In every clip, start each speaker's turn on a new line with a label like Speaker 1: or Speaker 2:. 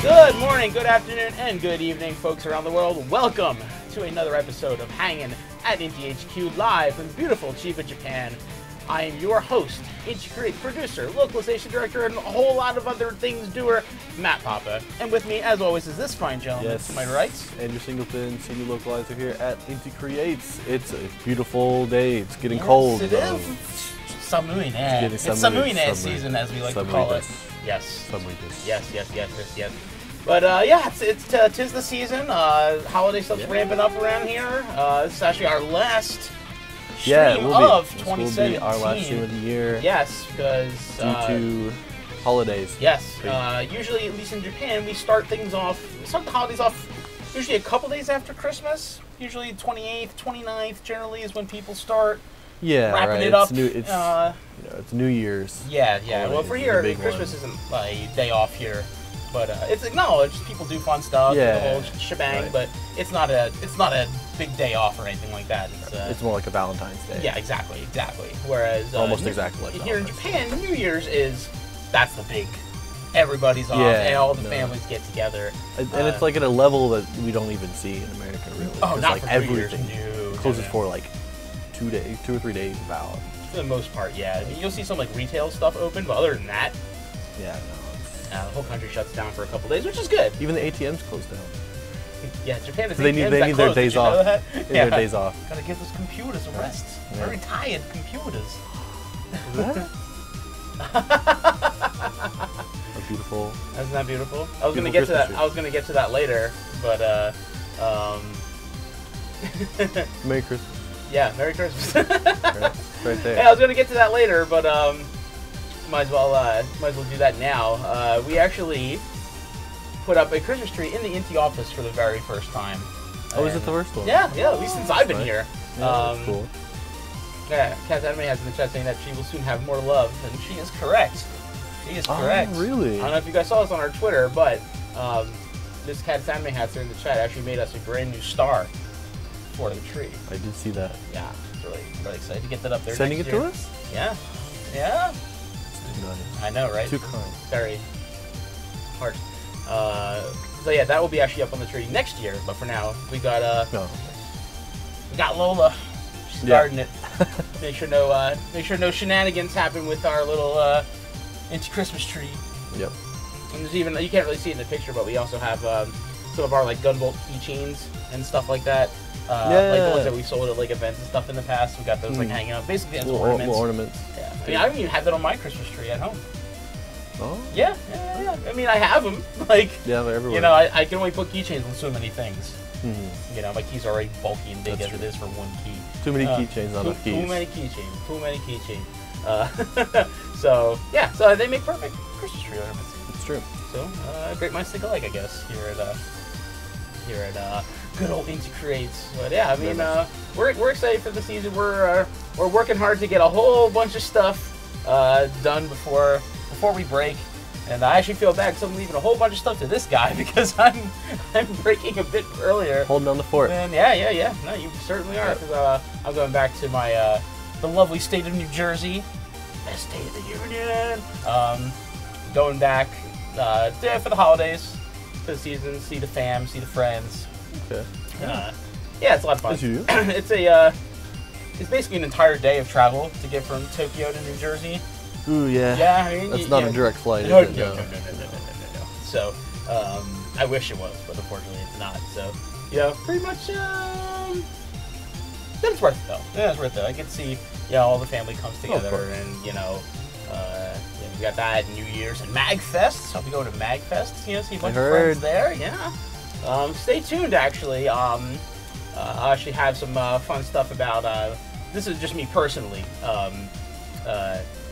Speaker 1: Good morning, good afternoon, and good evening, folks around the world. Welcome to another episode of Hangin at Inti HQ, live from beautiful Chiba, Japan. I am your host, Inti Creates producer, localization director, and a whole lot of other things doer, Matt Papa. And with me, as always, is this fine gentleman to my right.
Speaker 2: Andrew Singleton, senior localizer here at Inti Creates. It's a beautiful day. It's getting cold.
Speaker 1: It is. Samuine. It's Samuine season, as we like to call it. Yes. Yes. But yeah, tis the season. Holiday stuff's ramping up around here. This is actually our last stream of 2017.
Speaker 2: This will be our last stream of the year.
Speaker 1: Yes, because
Speaker 2: due to holidays.
Speaker 1: Yes. Usually, at least in Japan, we start the holidays off usually a couple days after Christmas. Usually 28th, 29th generally is when people start.
Speaker 2: Yeah,
Speaker 1: wrapping it up.
Speaker 2: It's New Year's.
Speaker 1: Yeah. Well, for here, Christmas isn't a day off here, but it's acknowledged. People do fun stuff, the whole shebang, but it's not a big day off or anything like that.
Speaker 2: It's more like a Valentine's Day.
Speaker 1: Yeah, exactly. Whereas
Speaker 2: almost exactly like
Speaker 1: here in Japan, New Year's that's the big. Everybody's off, and all the families get together,
Speaker 2: and it's like at a level that we don't even see in America, really.
Speaker 1: Oh, not
Speaker 2: like
Speaker 1: for
Speaker 2: everything. Closes
Speaker 1: no.
Speaker 2: for like 2 or 3 days about.
Speaker 1: For the most part, yeah. I mean, you'll see some like retail stuff open, but other than that, the whole country shuts down for a couple days, which is good.
Speaker 2: Even the ATMs close down.
Speaker 1: Yeah, Japan is
Speaker 2: they need their days off. Their days off.
Speaker 1: Gotta give those computers a rest. Yeah. Very tired computers.
Speaker 2: That's beautiful.
Speaker 1: Isn't that beautiful? I was gonna get to that. I was gonna get to that later, but
Speaker 2: Merry Christmas.
Speaker 1: Yeah, Merry Christmas.
Speaker 2: right there.
Speaker 1: Yeah, I was gonna get to that later, but might as well do that now. We actually put up a Christmas tree in the Inti office for the very first time.
Speaker 2: Oh, is it the first one?
Speaker 1: Yeah, at least since I've been here.
Speaker 2: Yeah, that's cool.
Speaker 1: Yeah, Kat Anime has in the chat saying that she will soon have more love, and she is correct. She is correct.
Speaker 2: Oh, really?
Speaker 1: I don't know if you guys saw this on our Twitter, but this Kat Anime has there in the chat actually made us a brand new star for the tree.
Speaker 2: I did see that.
Speaker 1: Yeah, it's really excited to get that up there.
Speaker 2: Sending it
Speaker 1: next year.
Speaker 2: to us?
Speaker 1: Yeah.
Speaker 2: It's too nice.
Speaker 1: I know, right?
Speaker 2: Too kind.
Speaker 1: Very hard. So yeah, that will be actually up on the tree next year. But for now, we got we got Lola. She's starting it. Make sure no shenanigans happen with our little Inti Christmas tree.
Speaker 2: Yep.
Speaker 1: And there's even, you can't really see it in the picture, but we also have some of our like gunbolt keychains and stuff like that. Like the ones that we sold at like events and stuff in the past. We got those like hanging out, basically as ornaments.
Speaker 2: Little ornaments.
Speaker 1: Yeah. I mean, I don't even have that on my Christmas tree at home.
Speaker 2: Oh.
Speaker 1: Yeah. I mean, I have them. Like.
Speaker 2: Yeah, they're everywhere.
Speaker 1: You know, I can only put keychains on so many things.
Speaker 2: Mm-hmm.
Speaker 1: You know, my keys are already bulky and big as it is for one key.
Speaker 2: Too many keychains, not enough keys.
Speaker 1: Too many keychains. So yeah, so they make perfect Christmas tree ornaments.
Speaker 2: It's true.
Speaker 1: So great minds think alike, I guess. Here at good old Inti Creates. But yeah, I mean, we're excited for the season. We're working hard to get a whole bunch of stuff done before we break. And I actually feel bad because I'm leaving a whole bunch of stuff to this guy because I'm breaking a bit earlier.
Speaker 2: Holding down the fort.
Speaker 1: And yeah. No, you certainly are. Because I'm going back to my the lovely state of New Jersey, best state of the union. Going back for the holidays, for the season, see the fam, see the friends.
Speaker 2: Okay.
Speaker 1: Yeah, it's a lot of fun.
Speaker 2: As you.
Speaker 1: It's basically an entire day of travel to get from Tokyo to New Jersey.
Speaker 2: Ooh, yeah.
Speaker 1: Yeah, I mean,
Speaker 2: that's not a direct flight,
Speaker 1: no,
Speaker 2: is it?
Speaker 1: No. So, I wish it was, but unfortunately it's not. So, pretty much, it's worth it, though. Yeah, it's worth it. I get to see, all the family comes together, and, we got that, New Year's, and MagFest. So, I'll be going to MagFest, see a bunch of friends there, yeah. Stay tuned, actually. I actually have some fun stuff about, this is just me personally.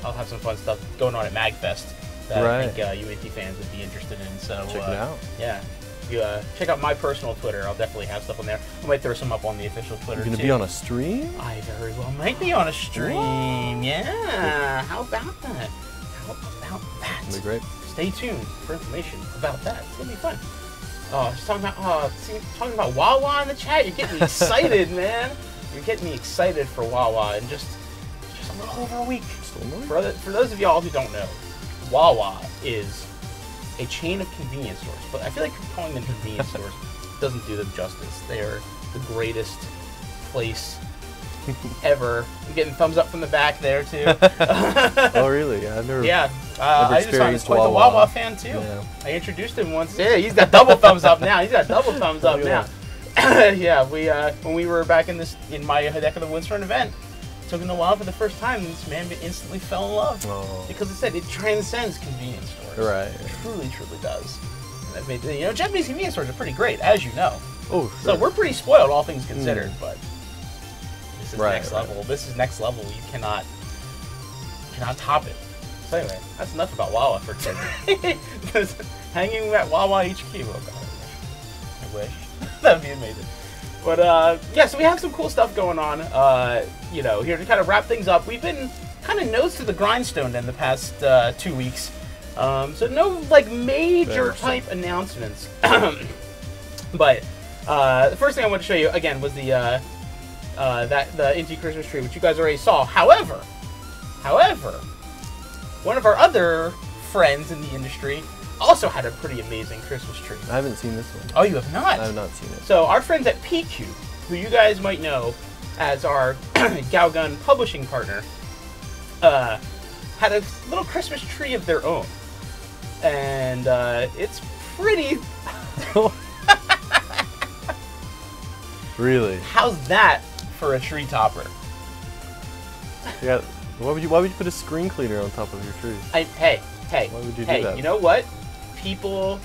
Speaker 1: I'll have some fun stuff going on at MagFest that I think you Inti fans would be interested in. So
Speaker 2: check it out.
Speaker 1: Yeah, if you check out my personal Twitter, I'll definitely have stuff on there. I might throw some up on the official Twitter.
Speaker 2: You're gonna be on a stream?
Speaker 1: I very well might be on a stream. Whoa. Yeah. How about that?
Speaker 2: That'd be great.
Speaker 1: Stay tuned for information about that. It's gonna be fun. Oh, just talking about Wawa in the chat. You're getting me excited, man. You're getting me excited for Wawa in just a little over a week. For those of y'all who don't know, Wawa is a chain of convenience stores. But I feel like calling them convenience stores doesn't do them justice. They are the greatest place ever. I'm getting thumbs up from the back there too.
Speaker 2: Oh really? Yeah, I've never.
Speaker 1: Yeah, I just found he's quite the
Speaker 2: Wawa.
Speaker 1: Wawa fan too.
Speaker 2: Yeah.
Speaker 1: I introduced him once. Yeah, he's got double thumbs up now. He's got double thumbs up now. Yeah, we when we were back in my Deck of the Windstorm event, took him to Wawa for the first time, and this man instantly fell in love because it said it transcends convenience stores.
Speaker 2: Right.
Speaker 1: It truly does. And that made, Japanese convenience stores are pretty great, as you know.
Speaker 2: Oh, sure.
Speaker 1: So we're pretty spoiled, all things considered, but this is next level. This is next level. You cannot top it. So anyway, that's enough about Wawa for today. Hanging at Wawa HQ. Oh god, I wish. That'd be amazing. But yeah, so we have some cool stuff going on. Here to kind of wrap things up. We've been kind of nose to the grindstone in the past 2 weeks. So no like major type announcements. But the first thing I want to show you again was the Inti Christmas tree, which you guys already saw. However, one of our other friends in the industry also had a pretty amazing Christmas tree. I
Speaker 2: haven't seen this one.
Speaker 1: Oh, you have not?
Speaker 2: I have not seen it.
Speaker 1: So our friends at PQ, who you guys might know as our Galgun publishing partner, had a little Christmas tree of their own. And it's pretty...
Speaker 2: Really?
Speaker 1: How's that for a tree topper?
Speaker 2: Yeah. Why would you put a screen cleaner on top of your tree?
Speaker 1: Hey.
Speaker 2: Why would you do that?
Speaker 1: You know what? People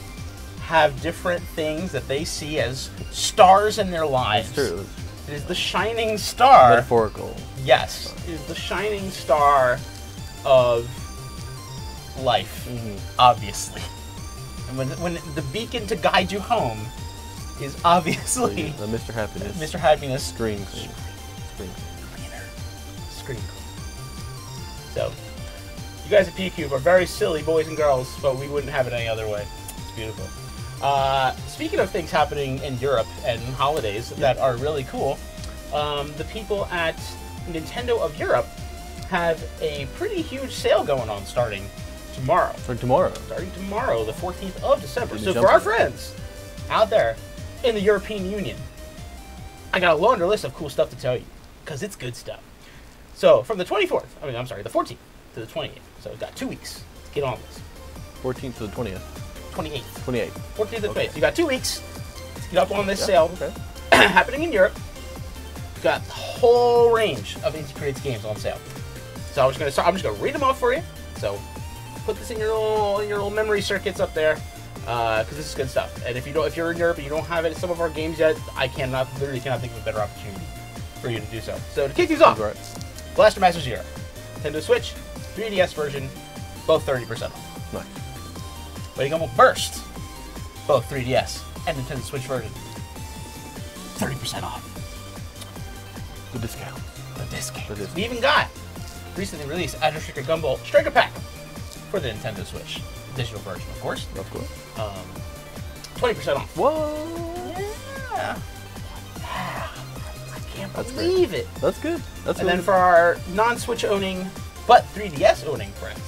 Speaker 1: have different things that they see as stars in their lives.
Speaker 2: That's true.
Speaker 1: It is the shining star.
Speaker 2: Metaphorical.
Speaker 1: Yes. It is the shining star of life, obviously. And when the beacon to guide you home is obviously
Speaker 2: the Mr. Happiness.
Speaker 1: Mr. Happiness
Speaker 2: Screen
Speaker 1: cleaner. Screen cleaner. So, you guys at PQ are very silly boys and girls, but we wouldn't have it any other way. It's beautiful. Speaking of things happening in Europe and holidays that are really cool, the people at Nintendo of Europe have a pretty huge sale going on starting tomorrow. Starting tomorrow, the 14th of December. So for our friends out there in the European Union, I got a longer list of cool stuff to tell you, because it's good stuff. So from the 14th to the 28th. So we've got 2 weeks. Let's get on this.
Speaker 2: 14th to the 20th.
Speaker 1: 28th. 14th to the 28th. So you got 2 weeks. Let's get up on this sale. Okay. Happening in Europe. We've got a whole range of Inti Creates games on sale. So I'm just gonna read them off for you. So put this in your little memory circuits up there, because this is good stuff. And if you're in Europe and you don't have it in some of our games yet, I literally cannot think of a better opportunity for you to do so. So to kick these off, Blaster Master Zero, Nintendo Switch, 3DS version, both 30% off.
Speaker 2: Nice.
Speaker 1: Mighty Gumball Burst, both 3DS and Nintendo Switch version, 30% off.
Speaker 2: The discount.
Speaker 1: We even got recently released Adventure Gumball Striker Pack for the Nintendo Switch digital version, of course. 20% off.
Speaker 2: Whoa!
Speaker 1: Yeah. I can't believe it.
Speaker 2: That's good.
Speaker 1: And then for our non-Switch owning but 3DS owning friends,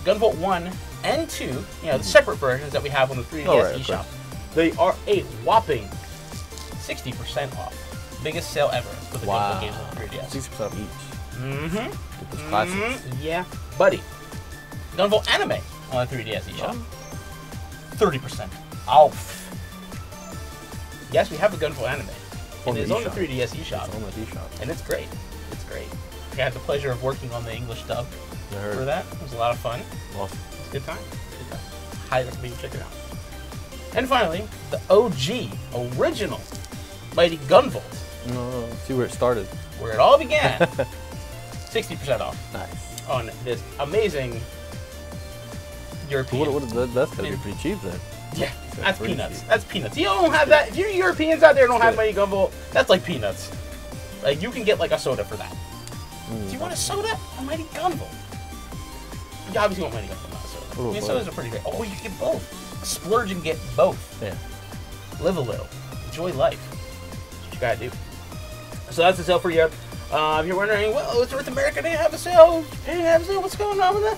Speaker 1: Gunvolt 1 and 2, the separate versions that we have on the 3DS eShop, they are a whopping 60% off. Biggest sale ever for the Gunvolt games on the 3DS.
Speaker 2: 60% off each.
Speaker 1: Get
Speaker 2: those classics.
Speaker 1: Yeah, buddy. Gunvolt Anime on the 3DS eShop, 30% off. Yes, we have the Gunvolt Anime. It is on the 3DS eShop.
Speaker 2: It's on the eShop.
Speaker 1: And it's great. It's great. I had the pleasure of working on the English dub for that. It was a lot of fun.
Speaker 2: Awesome.
Speaker 1: It's a good time. Highly recommend you check it out. And finally, the OG, original Mighty Gunvolt.
Speaker 2: See where it started.
Speaker 1: Where it all began. 60% off.
Speaker 2: Nice.
Speaker 1: On this amazing European.
Speaker 2: That's gotta be pretty cheap then.
Speaker 1: Yeah, that's peanuts. That's peanuts. You don't have that. If you Europeans out there don't have Mighty Gumball, that's like peanuts. Like, you can get like a soda for that. Do you want a soda? A Mighty Gumball. You obviously want Mighty Gumball, not a soda. I mean, sodas are pretty great. Oh, you get both. Splurge and get both.
Speaker 2: Yeah.
Speaker 1: Live a little. Enjoy life. That's what you gotta do. So that's the sale for Europe. If you're wondering, well, is North America, they have a sale? Japan have a sale? What's going on with that?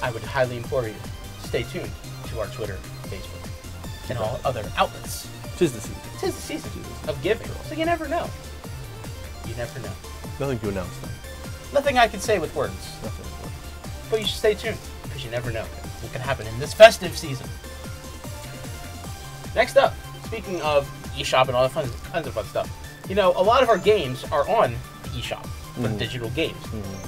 Speaker 1: I would highly implore you to stay tuned to our Twitter, Facebook, and all other outlets.
Speaker 2: 'Tis the season.
Speaker 1: 'Tis the season of giving. So you never know. You never know.
Speaker 2: Nothing to announce though.
Speaker 1: Nothing I can say with words.
Speaker 2: Nothing with words.
Speaker 1: But you should stay tuned, because you never know what can happen in this festive season. Next up, speaking of eShop and all the tons of fun stuff, you know, a lot of our games are on the eShop for digital games.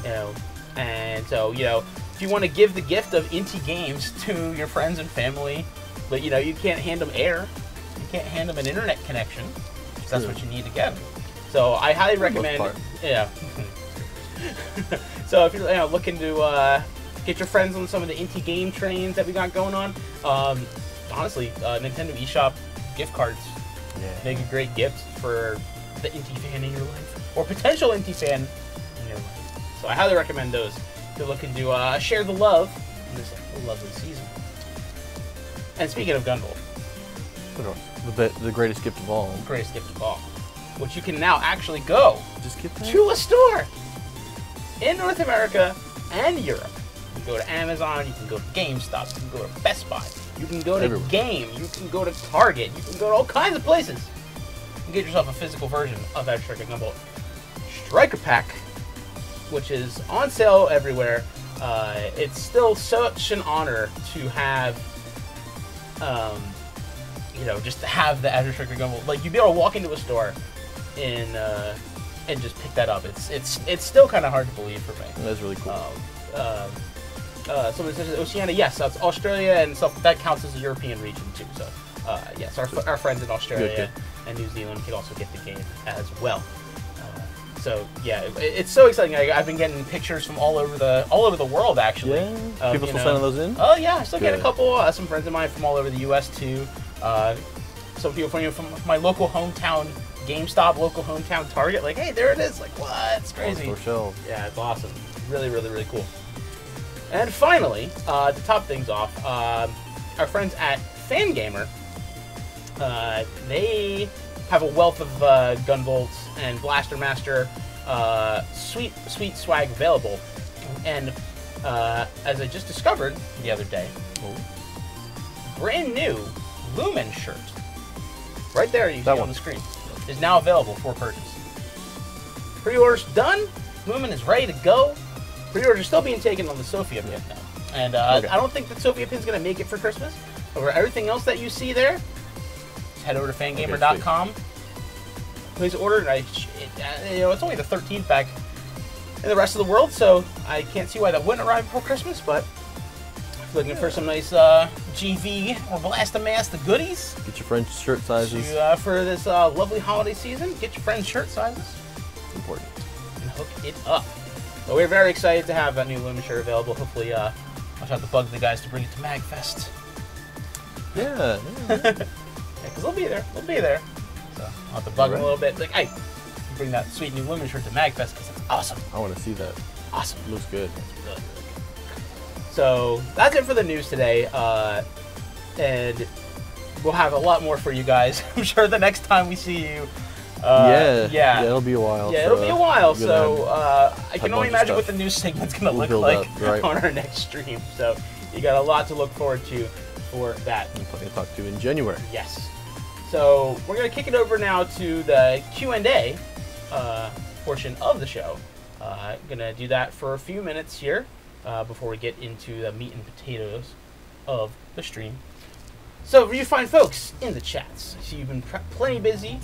Speaker 1: You know, and so, you know, if you want to give the gift of Inti games to your friends and family, but you know, you can't hand them air, you can't hand them an internet connection, because that's what you need to get them. So I highly recommend, yeah. So if you're looking to get your friends on some of the Inti game trains that we got going on, honestly, Nintendo eShop gift cards make a great gift for the Inti fan in your life, or potential Inti fan in your life. So I highly recommend those if you're looking to share the love in this lovely season. And speaking of Gunvolt,
Speaker 2: the greatest gift of all.
Speaker 1: Greatest gift of all, which you can now actually go
Speaker 2: Just get that.
Speaker 1: to a store in North America and Europe. You can go to Amazon, you can go to GameStop, you can go to Best Buy, you can go to
Speaker 2: Everywhere.
Speaker 1: Game, you can go to Target, you can go to all kinds of places and get yourself a physical version of Extra Gunvolt Striker Pack, which is on sale everywhere. It's still such an honor to have, just to have the Azure Striker Gunvolt. Like, you'd be able to walk into a store and just pick that up. It's still kind of hard to believe for me.
Speaker 2: That's really cool.
Speaker 1: Someone says Oceania, yes, that's Australia, and stuff that counts as a European region too. So, yes, our friends in Australia and New Zealand can also get the game as well. So yeah, it's so exciting. I've been getting pictures from all over the world actually.
Speaker 2: Yeah, people still sending those in.
Speaker 1: Oh yeah, I still get a couple. Some friends of mine from all over the U.S. too. Some people from my local hometown GameStop, local hometown Target. Like, hey, there it is. Like, what? It's crazy. Yeah, it's awesome. Really, really, really cool. And finally, to top things off, our friends at Fangamer, they have a wealth of Gunvolt and Blaster Master sweet swag available. And as I just discovered the other day, brand new Lumen shirt, right there you see on the screen, is now available for purchase. Pre-orders done. Lumen is ready to go. Pre-orders are still being taken on the Sophia pin now. And I don't think the Sophia pin is going to make it for Christmas. Over everything else that you see there, just head over to fangamer.com. Please order. It's only the 13th back in the rest of the world, so I can't see why that wouldn't arrive before Christmas. But if you're looking for some nice GV or Blast-A-Master goodies,
Speaker 2: get your friends' shirt sizes
Speaker 1: for this lovely holiday season. Get your friends' shirt sizes.
Speaker 2: Important.
Speaker 1: And hook it up. But we're very excited to have that new Lumen shirt available. Hopefully, I'll try to bug the guys to bring it to MagFest.
Speaker 2: Yeah.
Speaker 1: Because they'll be there. They'll be there. So I'll have to bug them a little bit. Like, hey, bring that sweet new Lumen shirt to MagFest because it's awesome.
Speaker 2: I want to see that.
Speaker 1: Awesome.
Speaker 2: Looks good.
Speaker 1: It's really, really good. So that's it for the news today. And we'll have a lot more for you guys. I'm sure the next time we see you.
Speaker 2: Yeah, it'll be a while.
Speaker 1: Yeah, it'll be a while. So I can only imagine what the news segment's going to look like on our next stream. So you got a lot to look forward to for that.
Speaker 2: And plenty to talk to in January.
Speaker 1: Yes. So we're going to kick it over now to the Q&A portion of the show. Going to do that for a few minutes here before we get into the meat and potatoes of the stream. So for you fine folks in the chats, I see you've been plenty busy.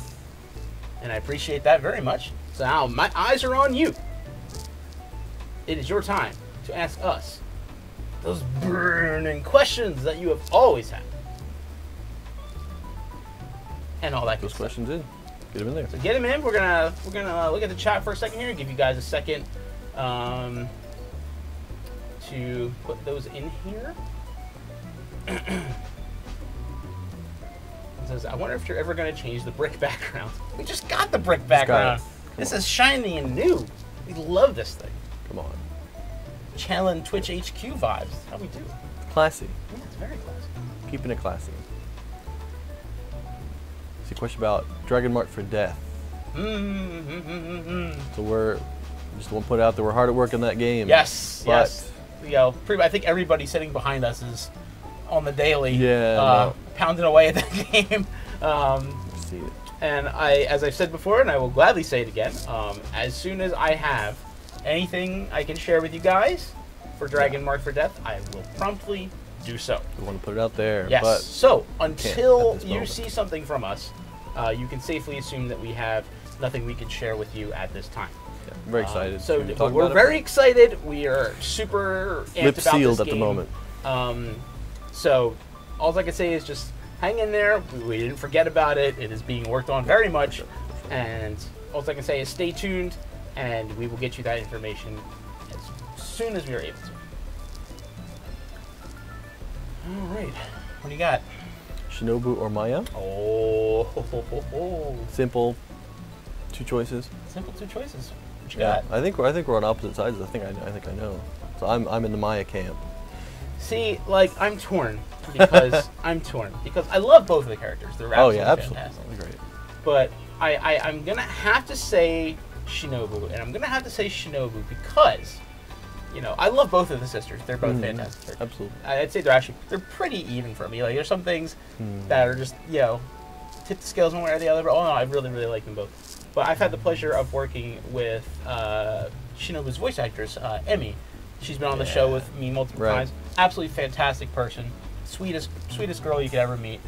Speaker 1: And I appreciate that very much. So now my eyes are on you. It is your time to ask us those burning questions that you have always had. And all that good
Speaker 2: stuff. Those questions in. Get them in there.
Speaker 1: So get them in. We're gonna look at the chat for a second here. Give you guys a second to put those in here. Says, I wonder if you're ever going to change the brick background. We just got the brick background. This is shiny and new. We love this thing.
Speaker 2: Come on.
Speaker 1: Challenge Twitch HQ vibes. That's how we do it.
Speaker 2: Classy.
Speaker 1: Yeah, it's very classy.
Speaker 2: Keeping it classy. See a question about Dragon Mark for Death. So we're just want to put out that we're hard at work in that game.
Speaker 1: Yes.
Speaker 2: But
Speaker 1: I think everybody sitting behind us is on the daily, pounding away at that game.
Speaker 2: See it.
Speaker 1: And as I've said before, and I will gladly say it again, as soon as I have anything I can share with you guys for Dragon Marked for Death, I will promptly do so.
Speaker 2: We want to put it out there.
Speaker 1: Yes.
Speaker 2: But
Speaker 1: so until you see something from us, you can safely assume that we have nothing we can share with you at this time.
Speaker 2: Yeah, I'm very excited.
Speaker 1: But we're very excited. We are super amped
Speaker 2: Lip
Speaker 1: about
Speaker 2: sealed
Speaker 1: this
Speaker 2: at
Speaker 1: game.
Speaker 2: the moment.
Speaker 1: So all I can say is just hang in there. We didn't forget about it. It is being worked on very much. And all I can say is stay tuned, and we will get you that information as soon as we are able to. All right. What do you got?
Speaker 2: Shinobu or Maya?
Speaker 1: Oh.
Speaker 2: Simple. 2 choices.
Speaker 1: Simple 2 choices. What you
Speaker 2: Yeah,
Speaker 1: got?
Speaker 2: I think we're on opposite sides. I think I know. So I'm in the Maya camp.
Speaker 1: See, like, I'm torn because I love both of the characters. They're absolutely fantastic.
Speaker 2: Great.
Speaker 1: But I'm gonna have to say Shinobu, and I'm gonna have to say Shinobu because, you know, I love both of the sisters. They're both fantastic.
Speaker 2: Absolutely.
Speaker 1: I'd say they're pretty even for me. Like, there's some things that are just, you know, tip the scales one way or the other. But oh no, I really like them both. But I've had the pleasure of working with Shinobu's voice actress, Emmy. She's been on the show with me multiple times. Absolutely fantastic person. Sweetest girl you could ever meet.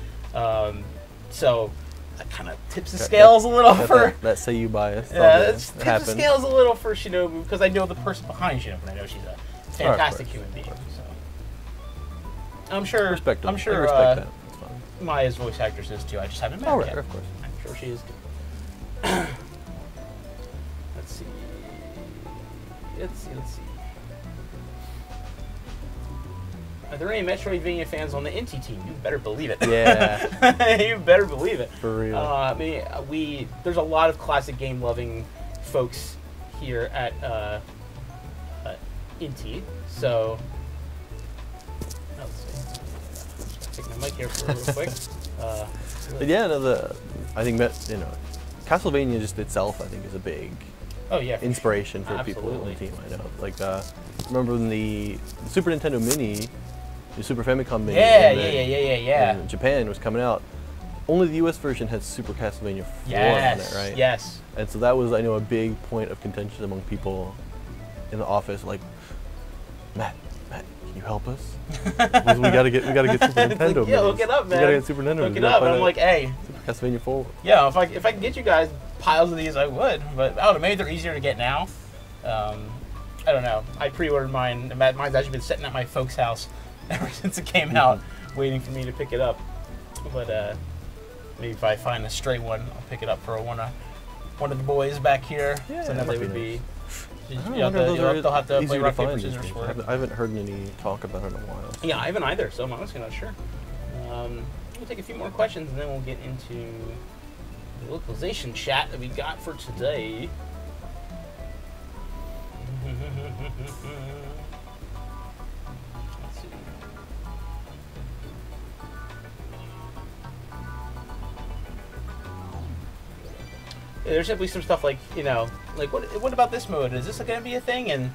Speaker 1: So that kind of tips the scales a little for...
Speaker 2: That say you bias.
Speaker 1: Yeah, it tips the scales a little for Shinobu because I know the person behind Shinobu and I know she's a fantastic human being. So I'm sure...
Speaker 2: Respect
Speaker 1: I'm sure
Speaker 2: I respect that. That's fine.
Speaker 1: Maya's voice actress is too. I just haven't met her yet.
Speaker 2: Of course.
Speaker 1: I'm sure she is too. Let's see. Let's see. Are there any Metroidvania fans on the Inti team? You better believe it.
Speaker 2: Yeah.
Speaker 1: You better believe it.
Speaker 2: For real.
Speaker 1: I mean, there's a lot of classic game loving folks here at Inti. So, let's see. Take my mic here for real quick.
Speaker 2: But yeah, no, I think Castlevania just itself, I think, is a big inspiration for people on the team. I know. Like, remember when the Super Nintendo Mini, the Super Famicom Mini, in Japan was coming out. Only the US version had Super Castlevania 4 on it, right?
Speaker 1: Yes.
Speaker 2: And so that was, I know, a big point of contention among people in the office. Like, Matt, can you help us? we gotta get Super Nintendo.
Speaker 1: Like, yeah, look it up, man.
Speaker 2: We gotta get Super Nintendo.
Speaker 1: Look it up. And I'm like, hey,
Speaker 2: Super Castlevania 4.
Speaker 1: Yeah, if I can get you guys piles of these, I would. But I don't know, maybe they're easier to get now. I don't know. I pre-ordered mine. Mine's actually been sitting at my folks' house ever since it came out, waiting for me to pick it up. But maybe if I find a stray one, I'll pick it up for one of the boys back here.
Speaker 2: Yeah,
Speaker 1: so then they would
Speaker 2: be.
Speaker 1: They'll have to play rock, paper, scissors for it.
Speaker 2: I haven't heard any talk about it in a while. So.
Speaker 1: Yeah, I haven't either, so I'm honestly not sure. We'll take a few more questions and then we'll get into the localization chat that we got for today. Let's see. There's simply some stuff like, you know, like what about this mode? Is this going to be a thing? And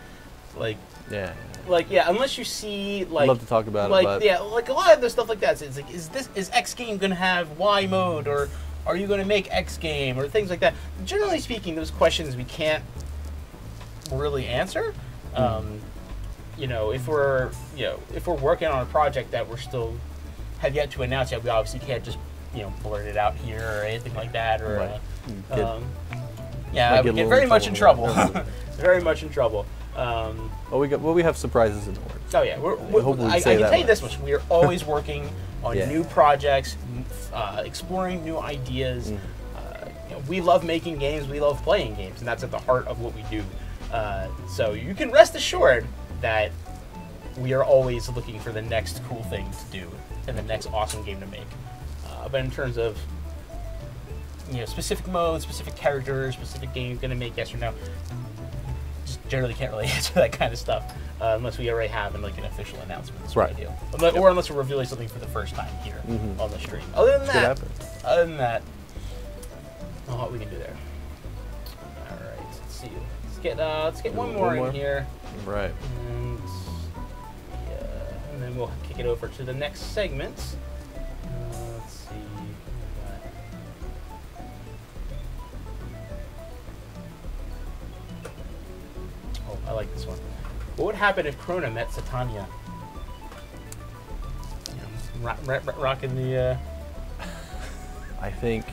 Speaker 1: like, unless you see like,
Speaker 2: I'd love to talk about
Speaker 1: like,
Speaker 2: it. But
Speaker 1: yeah, like a lot of the stuff like that. So it's like, is X game going to have Y mode, or are you going to make X game, or things like that? Generally speaking, those questions we can't really answer. You know, if we're working on a project that we're still have yet to announce yet, we obviously can't just, you know, blurt it out here or anything like that. Or I would get very much in trouble. Very much in trouble.
Speaker 2: Well, we have surprises in the works.
Speaker 1: Oh yeah, I can tell you this much: we are always working on new projects, exploring new ideas. You know, we love making games, we love playing games, and that's at the heart of what we do. So you can rest assured that we are always looking for the next cool thing to do and the next awesome game to make. But in terms of, you know, specific modes, specific characters, specific games going to make, yes or no, just generally can't really answer that kind of stuff unless we already have an official announcement. That's what I do. Or unless we're revealing something for the first time here on the stream. Other than that, oh, what we can do there. All right, let's see. Let's get one more in here.
Speaker 2: Right.
Speaker 1: And and then we'll kick it over to the next segment. Let's see. Oh, I like this one. What would happen if Corona met Satania? Rocking the.
Speaker 2: I think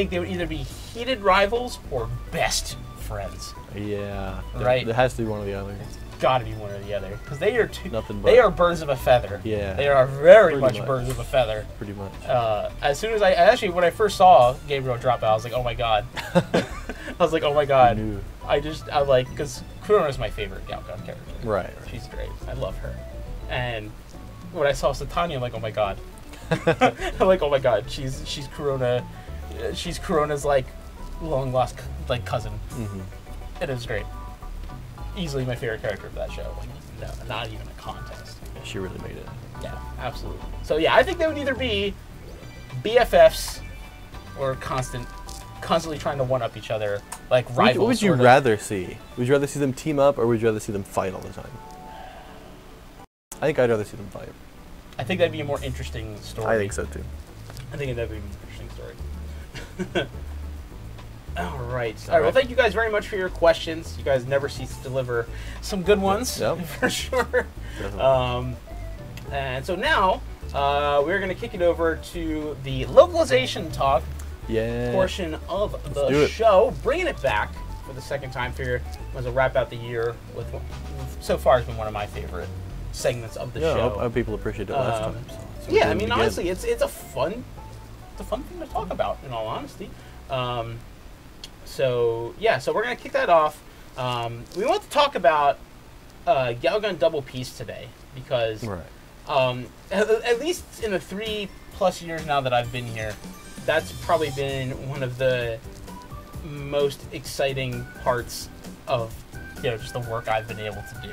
Speaker 1: they would either be heated rivals or best friends.
Speaker 2: Yeah.
Speaker 1: Right.
Speaker 2: It has to be one or the other.
Speaker 1: It's got to be one or the other because they are two.
Speaker 2: Nothing but.
Speaker 1: They are birds of a feather.
Speaker 2: Yeah.
Speaker 1: They are very much birds of a feather.
Speaker 2: Pretty much.
Speaker 1: As soon as actually when I first saw Gabriel drop out, I was like, oh my god. I was like, oh my god. I like because Corona is my favorite Galgun character.
Speaker 2: Right.
Speaker 1: She's great. I love her. And when I saw Satania, I'm like, oh my god. I'm like, oh my god, she's Corona. She's Corona's like long lost like cousin.
Speaker 2: Mm-hmm.
Speaker 1: It is great. Easily my favorite character of that show. Like, no, not even a contest.
Speaker 2: Yeah, she really made it.
Speaker 1: Yeah, absolutely. So yeah, I think they would either be BFFs or constantly trying to one up each other, like rivals.
Speaker 2: What would you rather see? Would you rather see them team up, or would you rather see them fight all the time? I think I'd rather see them fight.
Speaker 1: I think that'd be a more interesting story.
Speaker 2: I think so too.
Speaker 1: I think that'd be an interesting story. All right. Well, thank you guys very much for your questions. You guys never cease to deliver some good ones, for sure. And so now we're going to kick it over to the localization talk portion of the show, bringing it back for the second time for as a wrap out the year with so far has been one of my favorite segments of the show.
Speaker 2: I hope people appreciate it last time. So
Speaker 1: yeah, I mean, honestly, it's a fun thing to talk about, in all honesty. So we're gonna kick that off. We want to talk about Galgun Double Peace today because at least in the 3+ years now that I've been here, that's probably been one of the most exciting parts of just the work I've been able to do.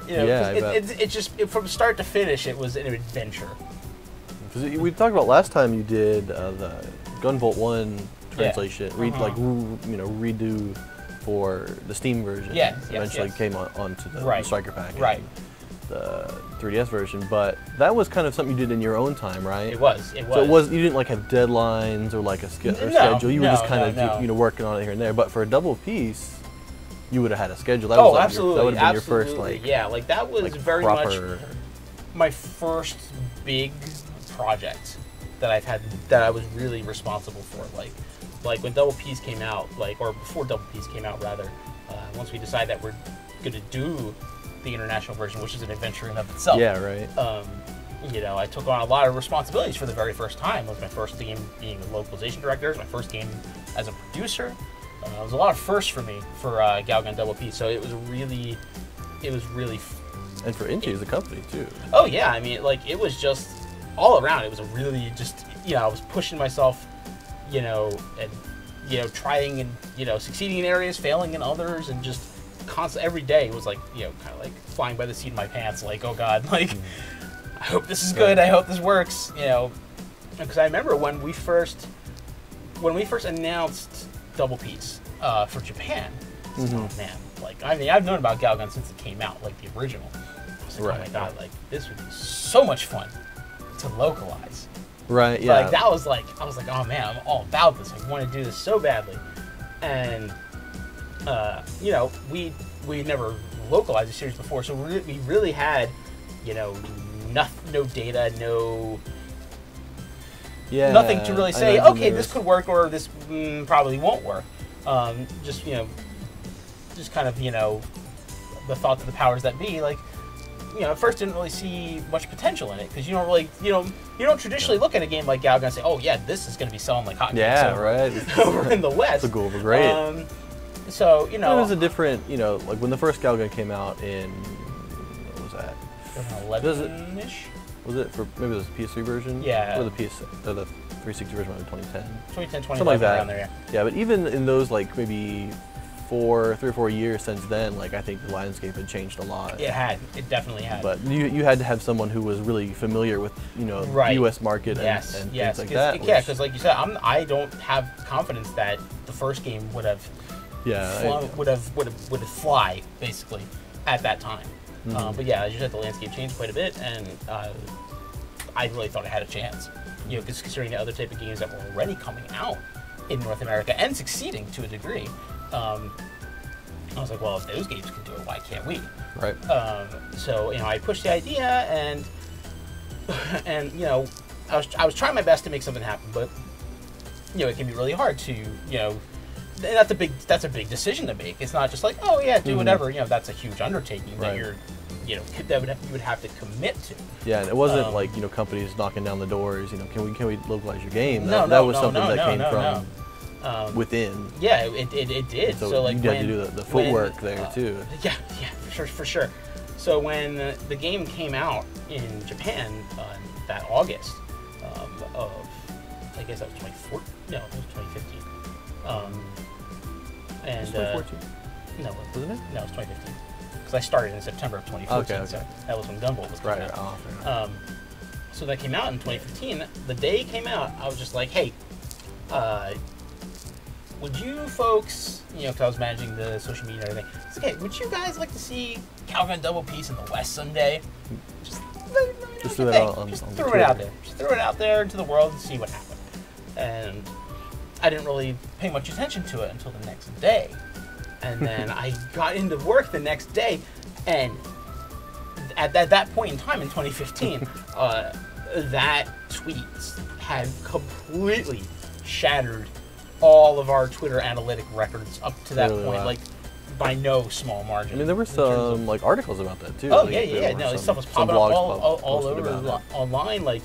Speaker 1: It's just from start to finish, it was an adventure.
Speaker 2: Because we talked about last time you did the Gunvolt 1 translation, redo for the Steam version. Eventually came onto the Striker Pack. The 3DS version, but that was kind of something you did in your own time, right?
Speaker 1: It was.
Speaker 2: So you didn't like have deadlines or like a schedule. You were just kind of working on it here and there. But for a Double Piece, you would have had a schedule. That was
Speaker 1: absolutely.
Speaker 2: That would have been your first
Speaker 1: that was very much my first big project that I've had that I was really responsible for. Like when Double Piece came out, or before Double Piece came out rather. Once we decided that we're gonna do the international version, which is an adventure in of itself.
Speaker 2: Yeah, right.
Speaker 1: I took on a lot of responsibilities for the very first time. It was my first game being a localization director. It was my first game as a producer. It was a lot of firsts for me for Galgun Double Piece. So it was really.
Speaker 2: And for Inti as a company too.
Speaker 1: Oh yeah, I mean, it was just all around. It was a really just I was pushing myself, and trying and succeeding in areas, failing in others, and just. Every day was kind of like flying by the seat of my pants, oh god, I hope this is good, I hope this works, because I remember when we first announced Double Piece for Japan, I was oh man, I've known about Galgun since it came out, the original. I was like, oh my god, this would be so much fun to localize.
Speaker 2: Right, yeah.
Speaker 1: I was like, oh man, I'm all about this. I want to do this so badly, and. We never localized a series before, so we really had, no data, nothing to really say. Okay, this could work, or this probably won't work. Just kind of the thoughts of the powers that be. At first didn't really see much potential in it because you don't traditionally look at a game like Galgun and say, oh yeah, this is going to be selling like hotcakes over in the West.
Speaker 2: It's a goal, great.
Speaker 1: So,
Speaker 2: it was a different, when the first Galgun came out in, what was that?
Speaker 1: 2011-ish?
Speaker 2: Was it for, maybe it was the PS3 version?
Speaker 1: Yeah.
Speaker 2: Or the 360 version in 2010?
Speaker 1: 2010, 2011,
Speaker 2: something like that.
Speaker 1: Around there, yeah.
Speaker 2: Yeah, but even in those, maybe 3 or 4 years since then, I think the landscape had changed a lot.
Speaker 1: It had. It definitely had.
Speaker 2: But you had to have someone who was really familiar with, the U.S. market and things like that.
Speaker 1: Yeah, because like you said, I don't have confidence that the first game would have... would have fly basically at that time. But yeah, as you said, the landscape changed quite a bit, and I really thought I had a chance. You know, considering the other type of games that were already coming out in North America and succeeding to a degree. I was like, well, if those games can do it, why can't we?
Speaker 2: Right.
Speaker 1: So, you know, I pushed the idea, and you know, I was trying my best to make something happen, but you know, it can be really hard to, you know, that's a big decision to make. It's not just like, oh yeah, do whatever. You know, that's a huge undertaking that you would have to commit to.
Speaker 2: Yeah, and it wasn't like, you know, companies knocking down the doors. You know, can we localize your game? That was something that came from within.
Speaker 1: Yeah, it did. So like,
Speaker 2: you had to do the footwork there too.
Speaker 1: Yeah, for sure. So when the game came out in Japan that August of, I guess that was 2014. No, it was 2015. And
Speaker 2: it was 2014.
Speaker 1: No,
Speaker 2: wasn't it?
Speaker 1: No, it was 2015. Because I started in September of 2014.
Speaker 2: Okay.
Speaker 1: So that was when Gunvolt was coming out.
Speaker 2: Oh,
Speaker 1: so that came out in 2015. The day it came out, I was just like, hey, would you folks, you know, because I was managing the social media and everything, it's okay, would you guys like to see Calvin Double Piece in the West someday? Just throw it out there. Just throw it out there into the world and see what happens. And I didn't really pay much attention to it until the next day. And then I got into work the next day, and at that point in time in 2015, that tweet had completely shattered all of our Twitter analytic records up to that point, like by no small margin.
Speaker 2: I mean, there were some like articles about that too.
Speaker 1: Oh
Speaker 2: like,
Speaker 1: yeah. No, this stuff was popping up all over online. Like,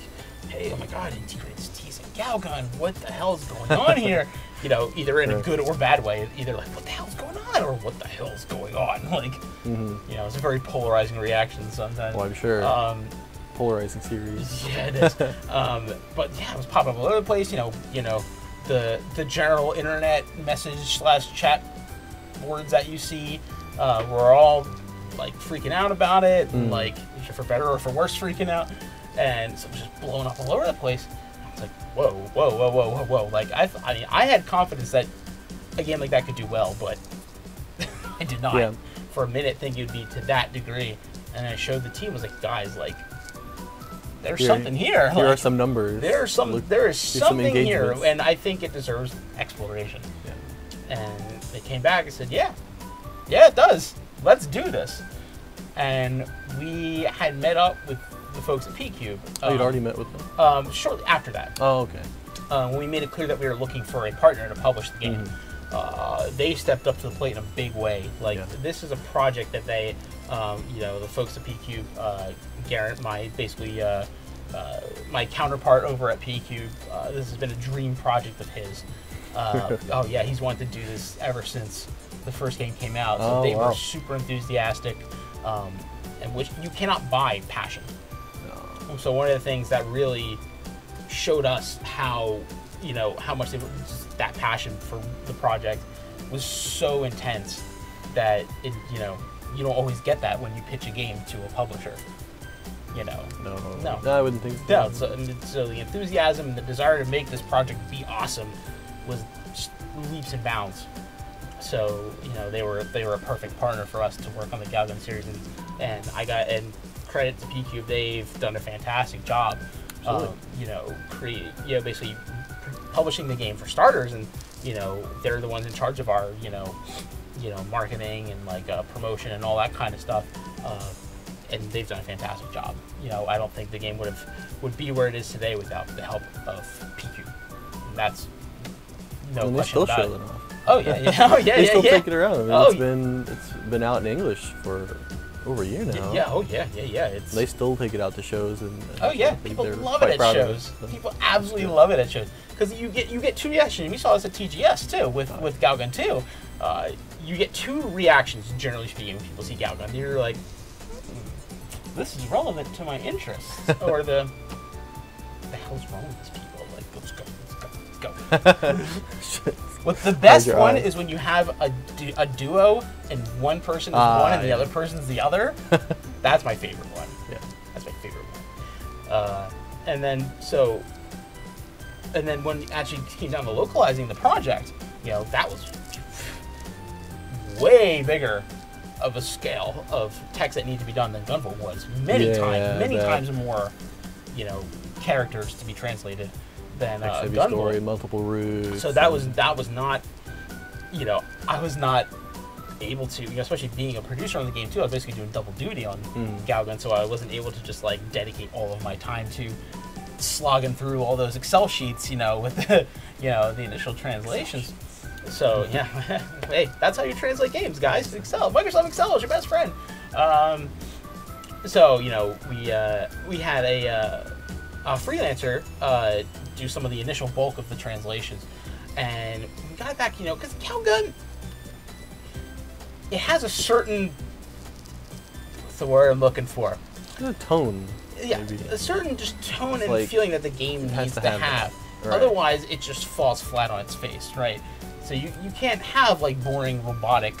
Speaker 1: hey, oh my God, Inti Creates is teasing Galgun. What the hell is going on here? You know, either in a good or bad way. Either like, what the hell's going on, or what the hell's going on? Like, you know, it's a very polarizing reaction sometimes.
Speaker 2: Well, I'm sure. Polarizing series.
Speaker 1: Yeah, it is. But yeah, it was popping up all over the place. You know, the general internet message / chat boards that you see were all like freaking out about it, and like for better or for worse, freaking out, and so it was just blowing up all over the place. It's like, whoa. Like, I mean, I had confidence that a game like that could do well, but I did not for a minute think it would be to that degree. And I showed the team, was like, guys, like, there's something here.
Speaker 2: Here are some numbers.
Speaker 1: There is something here, and I think it deserves exploration. Yeah. And they came back and said, yeah, it does. Let's do this. And we had met up with the folks at P-Cube.
Speaker 2: You'd already met with them?
Speaker 1: Shortly after that.
Speaker 2: Oh, okay.
Speaker 1: When we made it clear that we were looking for a partner to publish the game, they stepped up to the plate in a big way. Like, this is a project that they, you know, the folks at P-Cube, Garrett, my counterpart over at P-Cube, this has been a dream project of his. Oh yeah, he's wanted to do this ever since the first game came out. So they were super enthusiastic, and which you cannot buy passion. No. So one of the things that really showed us how, you know, how much that passion for the project was so intense that it, you know, you don't always get that when you pitch a game to a publisher. You know, no,
Speaker 2: I wouldn't think so.
Speaker 1: No, so the enthusiasm and the desire to make this project be awesome was just leaps and bounds. So, you know, they were a perfect partner for us to work on the Galgun series, and credit to P-Cube, they've done a fantastic job. You know, basically publishing the game for starters, and you know, they're the ones in charge of our you know marketing and like promotion and all that kind of stuff. And they've done a fantastic job. You know, I don't think the game would be where it is today without the help of P-Cube. And that's no question about it.
Speaker 2: They still show it off.
Speaker 1: Oh yeah.
Speaker 2: They still take it around. I mean, it's been out in English for over a year now.
Speaker 1: Yeah.
Speaker 2: They still take it out to shows and
Speaker 1: people love it at shows. People absolutely love it at shows because you get two reactions. We saw this at TGS too with Galgun 2. You get two reactions generally speaking when people see Galgun. You're like, this is relevant to my interests, or the hell's wrong with these people? Like, let's go. What the best one is when you have a duo and one person is one and the other person's the other. That's my favorite one.
Speaker 2: Yeah,
Speaker 1: that's my favorite one. And then when it actually came down to localizing the project, you know, that was way bigger of a scale of text that needed to be done than Gunvolt was. Many times more, you know, characters to be translated than Gunvolt.
Speaker 2: Story, multiple routes.
Speaker 1: So that was not, you know, I was not able to, you know, especially being a producer on the game too. I was basically doing double duty on Galgun, so I wasn't able to just like dedicate all of my time to slogging through all those Excel sheets, you know, with the, you know, the initial translations. So yeah, hey, that's how you translate games, guys. Excel, Microsoft Excel is your best friend. So you know, we had a freelancer do some of the initial bulk of the translations, and we got back, you know, because Galgun, it has a certain, what's the word I'm looking for?
Speaker 2: A tone.
Speaker 1: Yeah, maybe. A certain just tone and feeling that the game needs to have.
Speaker 2: Right.
Speaker 1: Otherwise, it just falls flat on its face, right? So you can't have like boring robotic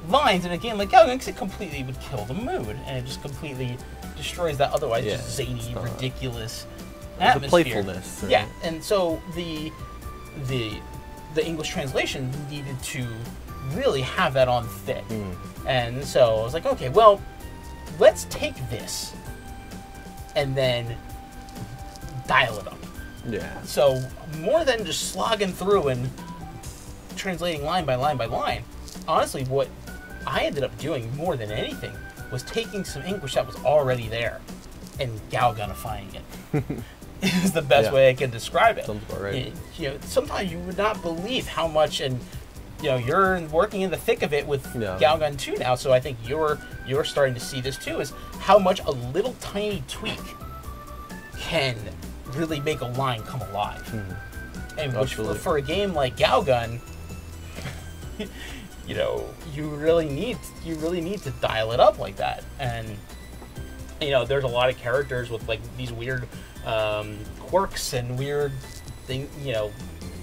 Speaker 1: lines in a game like Galgun because it completely would kill the mood, and it just completely destroys that otherwise just zany, ridiculous atmosphere.
Speaker 2: The playfulness. Right?
Speaker 1: Yeah, and so the English translation needed to really have that on thick. And so I was like, okay, well, let's take this and then dial it up.
Speaker 2: Yeah.
Speaker 1: So more than just slogging through and translating line by line by line, honestly, what I ended up doing more than anything was taking some English that was already there and Galgunifying it. Is the best way I can describe it.
Speaker 2: Sounds about right.
Speaker 1: You know, sometimes you would not believe how much, and you know, you're working in the thick of it with Galgun 2 now, so I think you're starting to see this too, is how much a little tiny tweak can really make a line come alive. And which for a game like Galgun, you know, you really need to dial it up like that. And you know, there's a lot of characters with like these weird quirks and weird thing, you know,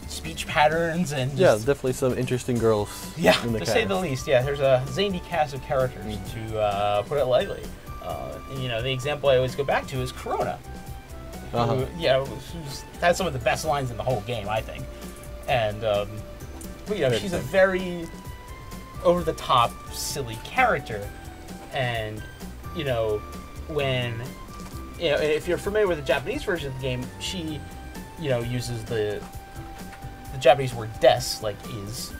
Speaker 1: speech patterns and just,
Speaker 2: definitely some interesting girls.
Speaker 1: Yeah,
Speaker 2: in the
Speaker 1: to
Speaker 2: cast.
Speaker 1: say the least. Yeah, there's a zany cast of characters to put it lightly. And, you know, the example I always go back to is Corona. Who, you know, has some of the best lines in the whole game, I think. And you know, she's a very over-the-top, silly character. And you know, when if you're familiar with the Japanese version of the game, she, you know, uses the Japanese word des, like is,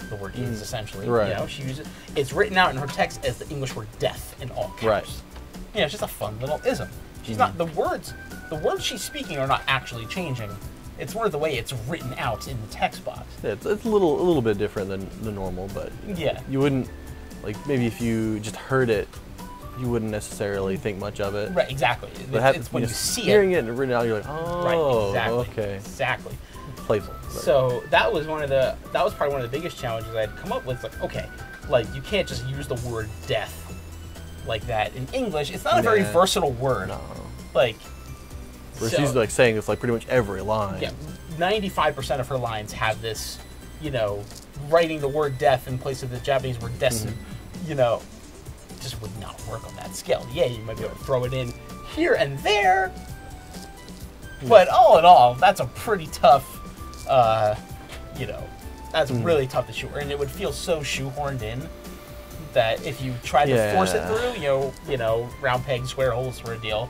Speaker 1: the word is essentially.
Speaker 2: Right.
Speaker 1: You know, she uses it's written out in her text as the English word death in all caps.
Speaker 2: Right.
Speaker 1: You know, it's just a fun little ism. She's not the words she's speaking are not actually changing. It's more the way it's written out in the text box.
Speaker 2: Yeah, it's a little bit different than the normal, but you wouldn't, like, maybe if you just heard it, you wouldn't necessarily think much of it.
Speaker 1: Right, exactly.
Speaker 2: But
Speaker 1: it's when you see
Speaker 2: hearing it and written out, you're like, oh,
Speaker 1: right, exactly,
Speaker 2: okay,
Speaker 1: exactly.
Speaker 2: Playful. Right.
Speaker 1: So that was probably one of the biggest challenges I had come up with. Like, okay, like you can't just use the word death like that in English. It's not a very versatile word.
Speaker 2: No.
Speaker 1: Like,
Speaker 2: where she's like saying it's like pretty much every line.
Speaker 1: Yeah, 95% of her lines have this, you know, writing the word death in place of the Japanese word desu, you know, just would not work on that scale. Yeah, you might be able to throw it in here and there, but all in all, that's a pretty tough, you know, that's really tough to shoot, and it would feel so shoehorned in that if you tried to force it through, you know, round peg, square hole sort of deal,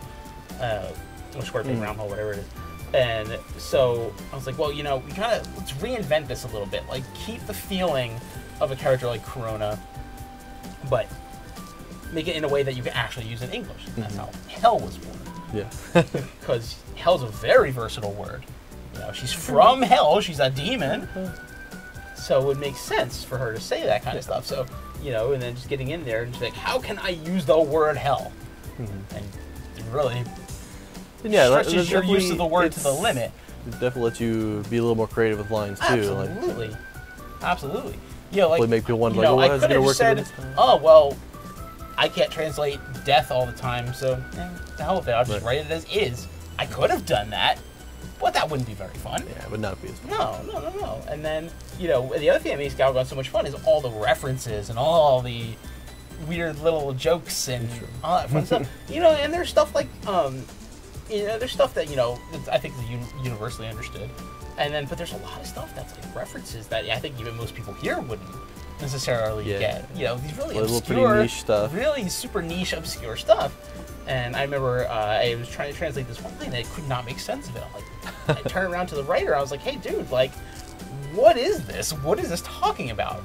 Speaker 1: or square peg, round hole, whatever it is. And so I was like, well, you know, let's reinvent this a little bit. Like, keep the feeling of a character like Corona, but make it in a way that you can actually use in English. And that's how Hell was born.
Speaker 2: Yeah.
Speaker 1: Because Hell's a very versatile word. You know, she's from Hell, she's a demon. So it would make sense for her to say that kind of stuff. So, you know, and then just getting in there and just like, how can I use the word Hell? And really stretches your use of the word to the limit.
Speaker 2: It definitely lets you be a little more creative with lines too.
Speaker 1: Absolutely. Like, absolutely. You know, like,
Speaker 2: make people wonder,
Speaker 1: like,
Speaker 2: like,
Speaker 1: I could have said, oh, well, I can't translate death all the time, so the hell with it. I'll just write it as is. I could have done that, but that wouldn't be very fun.
Speaker 2: Yeah, it would not be as fun.
Speaker 1: No. And then, you know, the other thing that makes Galgun so much fun is all the references and all the weird little jokes and all that fun stuff. You know, and there's stuff like, you know, there's stuff that, you know, I think is universally understood. but there's a lot of stuff that's like references that I think even most people here wouldn't necessarily get. You know, these really obscure, pretty niche stuff. Really super niche, obscure stuff. And I remember I was trying to translate this one thing that I could not make sense of it. I'm like, I turned around to the writer. I was like, hey, dude, like, what is this? What is this talking about?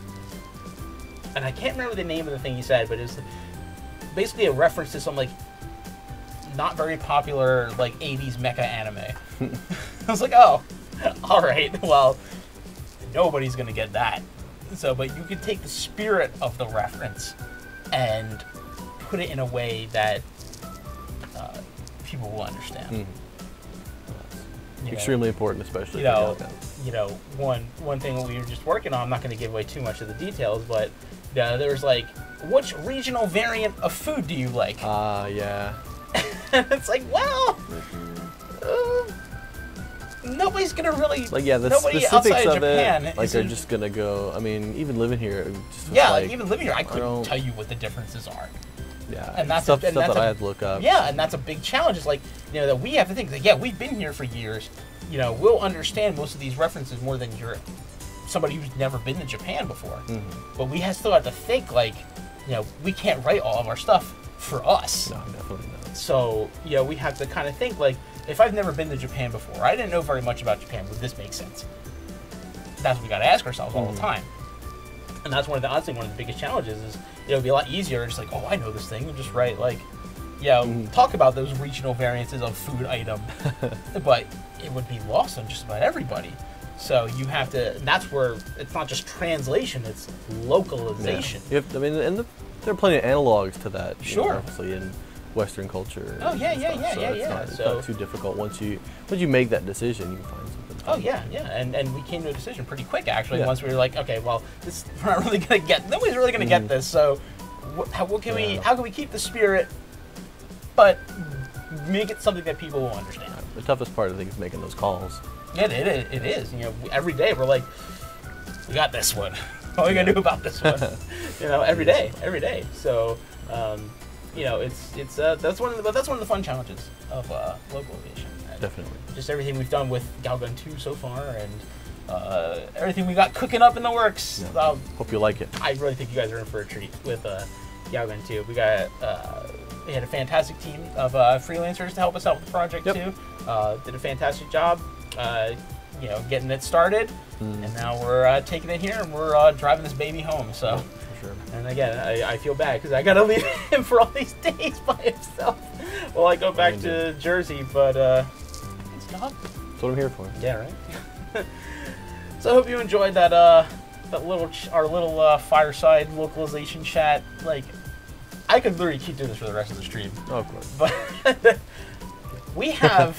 Speaker 1: And I can't remember the name of the thing he said, but it's basically a reference to some like not very popular like 80s mecha anime. I was like, oh, all right, well, nobody's gonna get that. So, but you can take the spirit of the reference and put it in a way that people will understand.
Speaker 2: Extremely important, especially
Speaker 1: one thing that we were just working on. I'm not going to give away too much of the details, but there's like, which regional variant of food do you like?
Speaker 2: Yeah.
Speaker 1: And it's like, well, nobody's gonna really
Speaker 2: like the
Speaker 1: nobody
Speaker 2: specifics
Speaker 1: outside
Speaker 2: of
Speaker 1: Japan
Speaker 2: it. Like they're just gonna go. I mean, even living here.
Speaker 1: Even living here, I couldn't tell you what the differences are.
Speaker 2: Yeah,
Speaker 1: and that's
Speaker 2: stuff that I had to look up.
Speaker 1: Yeah, and that's a big challenge. Is like, that we have to think that we've been here for years. We'll understand most of these references more than somebody who's never been to Japan before. But we still have to think like, we can't write all of our stuff for us.
Speaker 2: No, definitely not.
Speaker 1: So we have to kind of think like, if I've never been to Japan before, I didn't know very much about Japan, would this make sense? That's what we got to ask ourselves all the time. And that's one of the biggest challenges is, it'd be a lot easier just like, oh, I know this thing, and just write like, talk about those regional variances of food item, but it would be lost on just about everybody. So you have to, and that's where it's not just translation, it's localization.
Speaker 2: Yeah. And there are plenty of analogs to that.
Speaker 1: Sure.
Speaker 2: Obviously in Western culture.
Speaker 1: Oh yeah.
Speaker 2: It's not too difficult once you make that decision, you can find something.
Speaker 1: Oh yeah, and we came to a decision pretty quick actually. Once we were like, okay, well, we're not really gonna get. Nobody's really gonna get this. So, how can we keep the spirit, but make it something that people will understand?
Speaker 2: The toughest part, I think, is making those calls.
Speaker 1: Yeah, it is. Every day we're like, we got this one. What are we gonna do about this one? Every day. So, that's one of the fun challenges of localization.
Speaker 2: Definitely.
Speaker 1: Just everything we've done with Galgun 2 so far, and everything we got cooking up in the works.
Speaker 2: Yeah. Hope you like it.
Speaker 1: I really think you guys are in for a treat with Galgun 2. We got we had a fantastic team of freelancers to help us out with the project too. Did a fantastic job, getting it started, and now we're taking it here and we're driving this baby home. So.
Speaker 2: Yeah, for sure.
Speaker 1: And again, I feel bad because I gotta leave him for all these days by himself while I go back to Jersey, but.
Speaker 2: That's what I'm here for.
Speaker 1: Yeah, right. So I hope you enjoyed that our little fireside localization chat. Like, I could literally keep doing this for the rest of the stream.
Speaker 2: Oh, of course.
Speaker 1: But we have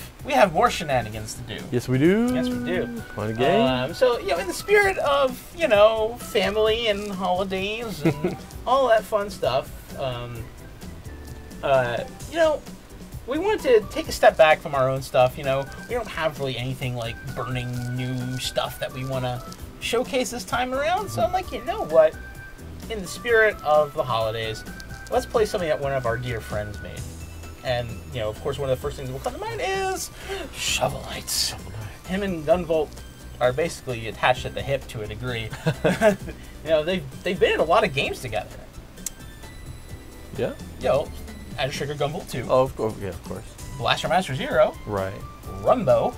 Speaker 1: more shenanigans to do.
Speaker 2: Yes, we do.
Speaker 1: Yes, we do.
Speaker 2: Fun game.
Speaker 1: So in the spirit of family and holidays and all that fun stuff, we wanted to take a step back from our own stuff. We don't have really anything like burning new stuff that we want to showcase this time around. So I'm like, you know what? In the spirit of the holidays, let's play something that one of our dear friends made. And, of course, one of the first things that will come to mind is Shovel Knight. Him and Gunvolt are basically attached at the hip to a degree. They've been in a lot of games together.
Speaker 2: Yeah?
Speaker 1: As Sugar Gunvolt 2.
Speaker 2: Oh, of course. Yeah, of course.
Speaker 1: Blaster Master Zero.
Speaker 2: Right.
Speaker 1: Rumbo.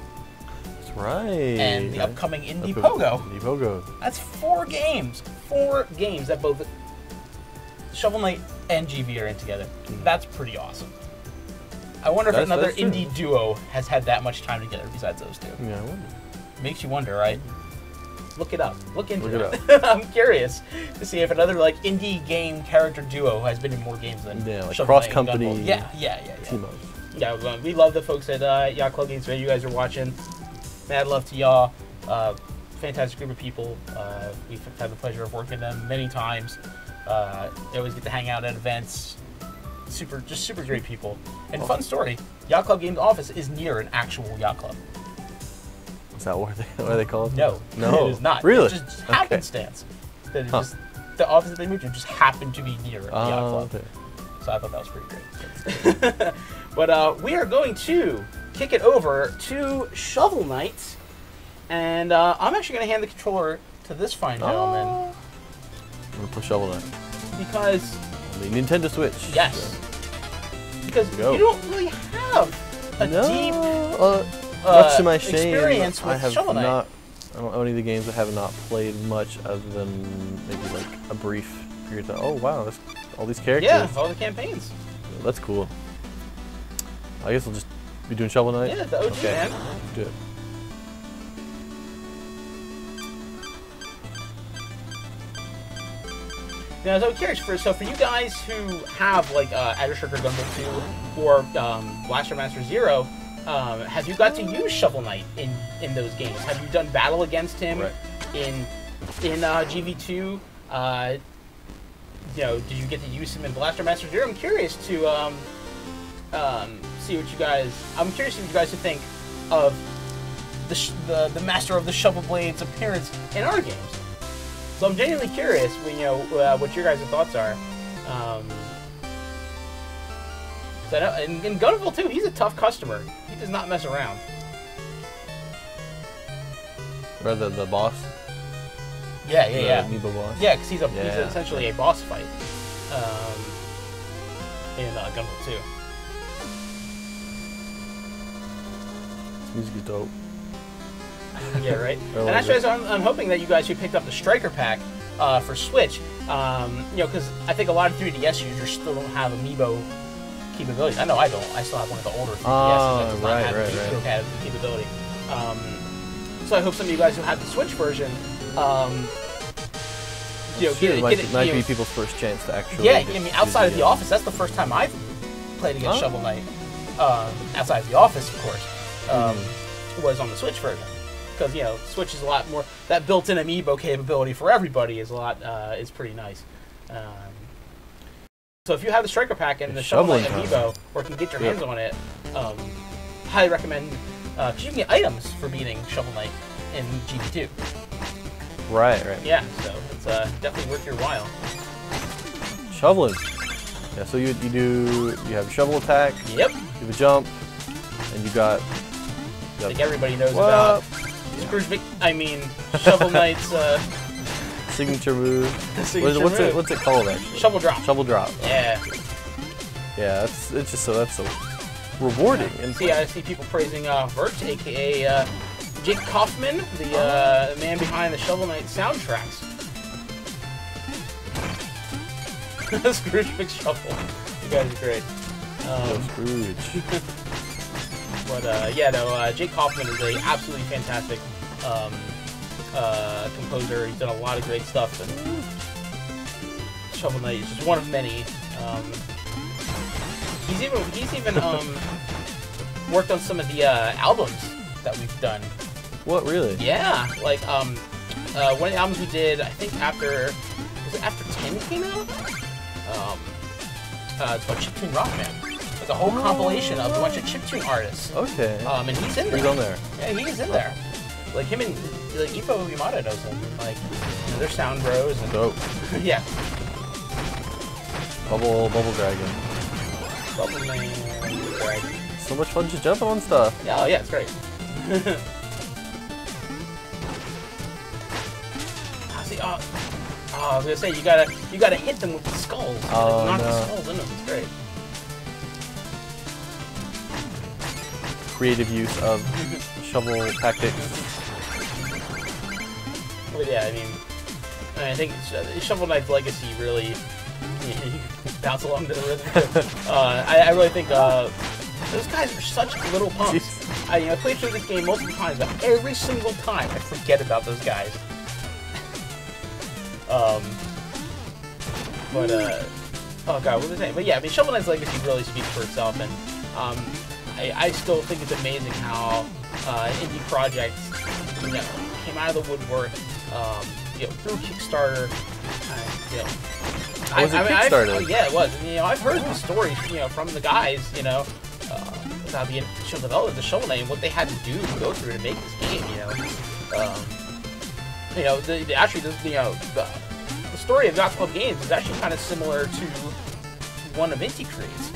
Speaker 2: That's right.
Speaker 1: And the upcoming Indie Pogo.
Speaker 2: Indie Pogo.
Speaker 1: That's 4 games. 4 games that both Shovel Knight and GV are in together. That's pretty awesome. I wonder if another indie duo has had that much time together besides those two.
Speaker 2: Yeah, I wonder.
Speaker 1: Makes you wonder, right? Look it up. Look into it. I'm curious to see if another indie game character duo has been in more games than
Speaker 2: cross company.
Speaker 1: Yeah.
Speaker 2: Team up.
Speaker 1: Yeah, we love the folks at Yacht Club Games. You guys are watching. Mad love to y'all. Fantastic group of people. We've had the pleasure of working with them many times. They always get to hang out at events. Super great people. And fun story, Yacht Club Games office is near an actual yacht club.
Speaker 2: Is that what they call it?
Speaker 1: No, it is not.
Speaker 2: Really?
Speaker 1: It's just happenstance. That the office that they moved to just happened to be near a yacht club. Okay. So I thought that was pretty great. But we are going to kick it over to Shovel Knight. And I'm actually going to hand the controller to this fine gentleman.
Speaker 2: I'm going to push Shovel Knight.
Speaker 1: Because...
Speaker 2: the Nintendo Switch.
Speaker 1: Yes. So. Because you don't really have a deep
Speaker 2: much to my shame,
Speaker 1: experience with Shovel Knight.
Speaker 2: I don't own any of the games. I have not played much other than maybe like a brief period of, oh wow, there's all these characters.
Speaker 1: Yeah, all the campaigns.
Speaker 2: That's cool. I guess we'll just be doing Shovel Knight.
Speaker 1: Yeah, the OG, man.
Speaker 2: Do it.
Speaker 1: Now, so I'm curious, for you guys who have like Adder Striker Gunvolt 2 or Blaster Master Zero, have you got to use Shovel Knight in those games? Have you done battle against him in GV2? You know, did you get to use him in Blaster Master Zero? I'm curious to see what you guys. I'm curious what you guys think of the Master of the Shovel Blade's appearance in our games. So I'm genuinely curious, you know, what your guys' thoughts are. So I know, in Gunvolt too, he's a tough customer. He does not mess around.
Speaker 2: Rather the boss.
Speaker 1: Yeah.
Speaker 2: Amiibo boss.
Speaker 1: Yeah, because he's essentially a boss fight in Gunvolt 2.
Speaker 2: This music is dope.
Speaker 1: Yeah, right. And actually, I'm hoping that you guys who picked up the Striker Pack for Switch, you know, because I think a lot of 3DS users still don't have Amiibo capabilities. I know I don't. I still have one of the older 3DSs that does not have Amiibo capability. So I hope some of you guys who have the Switch version, you know,
Speaker 2: might be people's first chance to actually.
Speaker 1: Yeah, I mean, outside of the office, that's the first time I've played against Shovel Knight. Outside of the office, of course, was on the Switch version. Because, you know, Switch is a lot more, that built-in Amiibo capability for everybody is a lot, is pretty nice. So if you have the Striker Pack and the Shovel Knight Amiibo, or can get your hands on it, highly recommend, because you can get items for beating Shovel Knight in GV2.
Speaker 2: Right.
Speaker 1: Yeah, so it's definitely worth your while.
Speaker 2: Shoveling. Yeah, so you have shovel attack.
Speaker 1: Yep.
Speaker 2: You have a jump, and you got.
Speaker 1: I think everybody knows about. Shovel Knight's
Speaker 2: signature move. What's it called actually?
Speaker 1: Shovel drop.
Speaker 2: Shovel drop.
Speaker 1: Yeah.
Speaker 2: Yeah, that's so rewarding. And
Speaker 1: I see people praising Vert, aka Jake Kaufman, the man behind the Shovel Knight soundtracks. Scrooge McShuffle. You guys are great.
Speaker 2: Scrooge.
Speaker 1: But yeah, no, Jake Kaufman is a absolutely fantastic composer. He's done a lot of great stuff, and Shovel Knight is just one of many. He's even worked on some of the albums that we've done.
Speaker 2: What, really?
Speaker 1: Yeah, like one of the albums we did, I think after 10 came out. It's called Chiptune Rockman. Like a whole compilation of a bunch of chiptune artists.
Speaker 2: Okay.
Speaker 1: And he's in there.
Speaker 2: He's on there.
Speaker 1: Yeah, he is in there. Like him and like Ippo Yamada knows him. Like, you know, they're sound bros and
Speaker 2: dope.
Speaker 1: Yeah.
Speaker 2: Bubble Dragon.
Speaker 1: Bubble Man Dragon.
Speaker 2: So much fun just jumping on stuff.
Speaker 1: Yeah, oh yeah, it's great. See, I was gonna say you gotta hit them with the skulls.
Speaker 2: Oh,
Speaker 1: knock the skulls in them. It's great.
Speaker 2: Creative use of shovel tactics.
Speaker 1: But yeah, I think Shovel Knight's legacy really you bounce along to the rhythm. I really think those guys are such little punks. I played through this game multiple times, but every single time I forget about those guys. But oh god, what was I saying? But yeah, Shovel Knight's legacy really speaks for itself, and I still think it's amazing how indie projects, came out of the woodwork, through Kickstarter.
Speaker 2: Was it Kickstarter?
Speaker 1: Yeah, it was. And, I've heard the stories, from the guys, about the initial development of the Shovel Knight and what they had to do to go through to make this game. The story of Gotham Club Games is actually kind of similar to one of Inti Creates.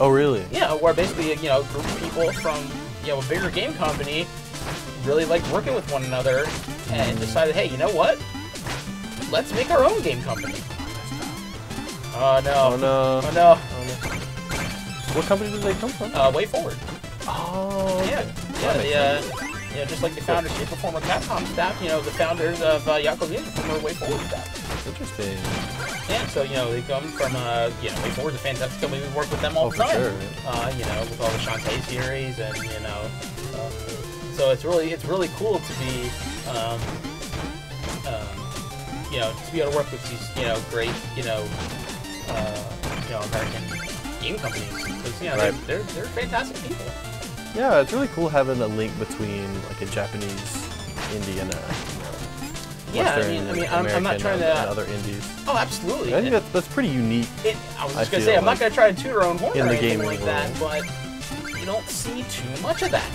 Speaker 2: Oh, really?
Speaker 1: Yeah, where basically, a group of people from, a bigger game company really liked working with one another and decided, hey, you know what? Let's make our own game company. Oh no.
Speaker 2: Oh no.
Speaker 1: Oh no.
Speaker 2: Oh, no. What company did they come from?
Speaker 1: Way Forward.
Speaker 2: Oh. Okay.
Speaker 1: Yeah. Yeah, just like the founders of former Capcom staff, the founders of Yakuza Games were former Way Forward staff.
Speaker 2: Interesting.
Speaker 1: Yeah, so, they come from, Way Forward's a fantastic company. We work with them all the time.
Speaker 2: Sure.
Speaker 1: With all the Shantae series and, so it's really cool to be, to be able to work with these, great, American game companies. Because,
Speaker 2: right.
Speaker 1: they're fantastic people.
Speaker 2: Yeah, it's really cool having a link between like a Japanese indie and a Western
Speaker 1: I'm not trying to
Speaker 2: and other indies.
Speaker 1: Oh, absolutely.
Speaker 2: I think that's pretty unique.
Speaker 1: I was just gonna say I'm not gonna try to toot our own horn
Speaker 2: in
Speaker 1: or
Speaker 2: the
Speaker 1: anything
Speaker 2: gaming
Speaker 1: like
Speaker 2: world.
Speaker 1: that, but you don't see too much of that.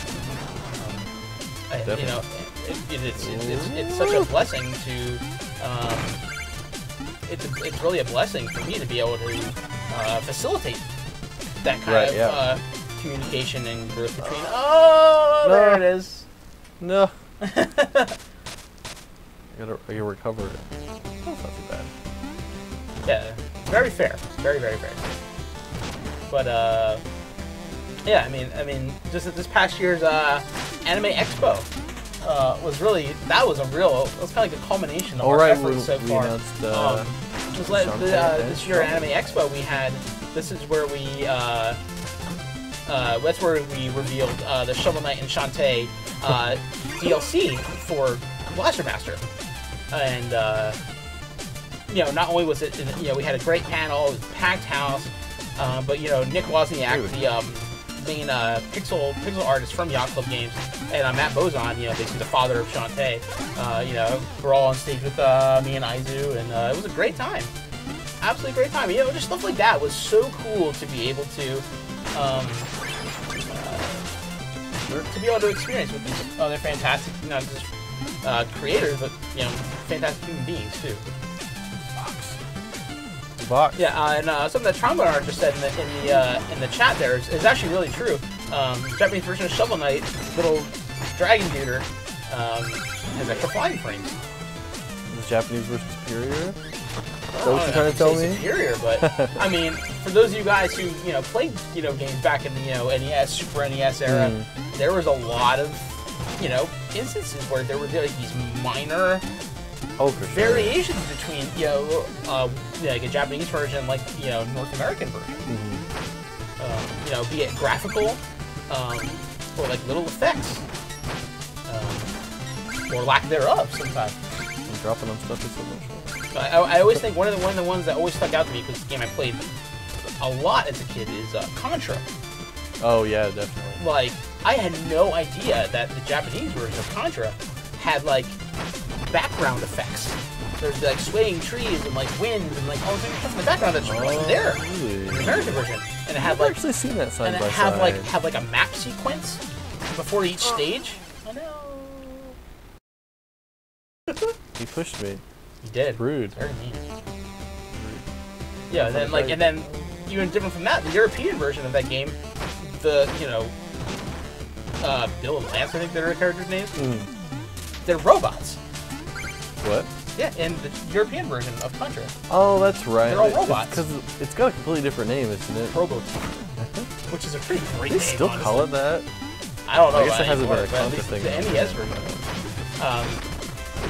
Speaker 1: It's such a blessing to. It's really a blessing for me to be able to facilitate that kind of communication and growth between. Oh,
Speaker 2: no.
Speaker 1: there it is.
Speaker 2: No. I gotta recover it. That's not too bad.
Speaker 1: Yeah, very fair. Very, very fair. But yeah, just at this past year's Anime Expo was really that was kind of like a culmination of our efforts so far. This year Anime Expo we had. This is where that's where we revealed the Shovel Knight and Shantae DLC for Blaster Master, and not only was it, we had a great panel, it was a packed house, but Nick Wozniak, the main pixel artist from Yacht Club Games, and Matt Bozon, basically the father of Shantae, we're all on stage with me and Aizu, and it was a great time. Absolutely great time. Just stuff like that was so cool to be able to experience with these other fantastic, not just creators, but fantastic human beings too.
Speaker 2: Box.
Speaker 1: Yeah, and something that Trombone just said in the chat there is actually really true. Japanese version of Shovel Knight, little dragon duder, has extra flying frames.
Speaker 2: Is the Japanese version superior? Is that what you're trying to tell me?
Speaker 1: Superior, but for those of you guys who played games back in the NES, Super NES era, there was a lot of instances where there were like these minor variations between like a Japanese version, like North American version. Be it graphical, or like little effects, or lack thereof sometimes.
Speaker 2: I'm dropping on stuff so much.
Speaker 1: I always think one of the ones that always stuck out to me, because the game I played a lot as a kid, is Contra.
Speaker 2: Oh yeah, definitely.
Speaker 1: Like, I had no idea that the Japanese version of Contra had like background effects. There's like swaying trees and like wind and like all this stuff in the background that's right there.
Speaker 2: Really?
Speaker 1: In the American version, and it had like
Speaker 2: I've actually seen that side by
Speaker 1: side.
Speaker 2: And
Speaker 1: have like a map sequence before each stage. I know.
Speaker 2: He pushed me.
Speaker 1: He did.
Speaker 2: Rude.
Speaker 1: Very mean. Yeah, and then even different from that, the European version of that game, the Bill and Lance, I think they're the characters' names. They're robots.
Speaker 2: What?
Speaker 1: Yeah, in the European version of Contra.
Speaker 2: Oh, that's right.
Speaker 1: They're all robots.
Speaker 2: Because it's got a completely different name, isn't it?
Speaker 1: Robotech. Which is a pretty great name.
Speaker 2: They still call it that?
Speaker 1: I don't know.
Speaker 2: I guess it hasn't been a Contra thing.
Speaker 1: The NES version.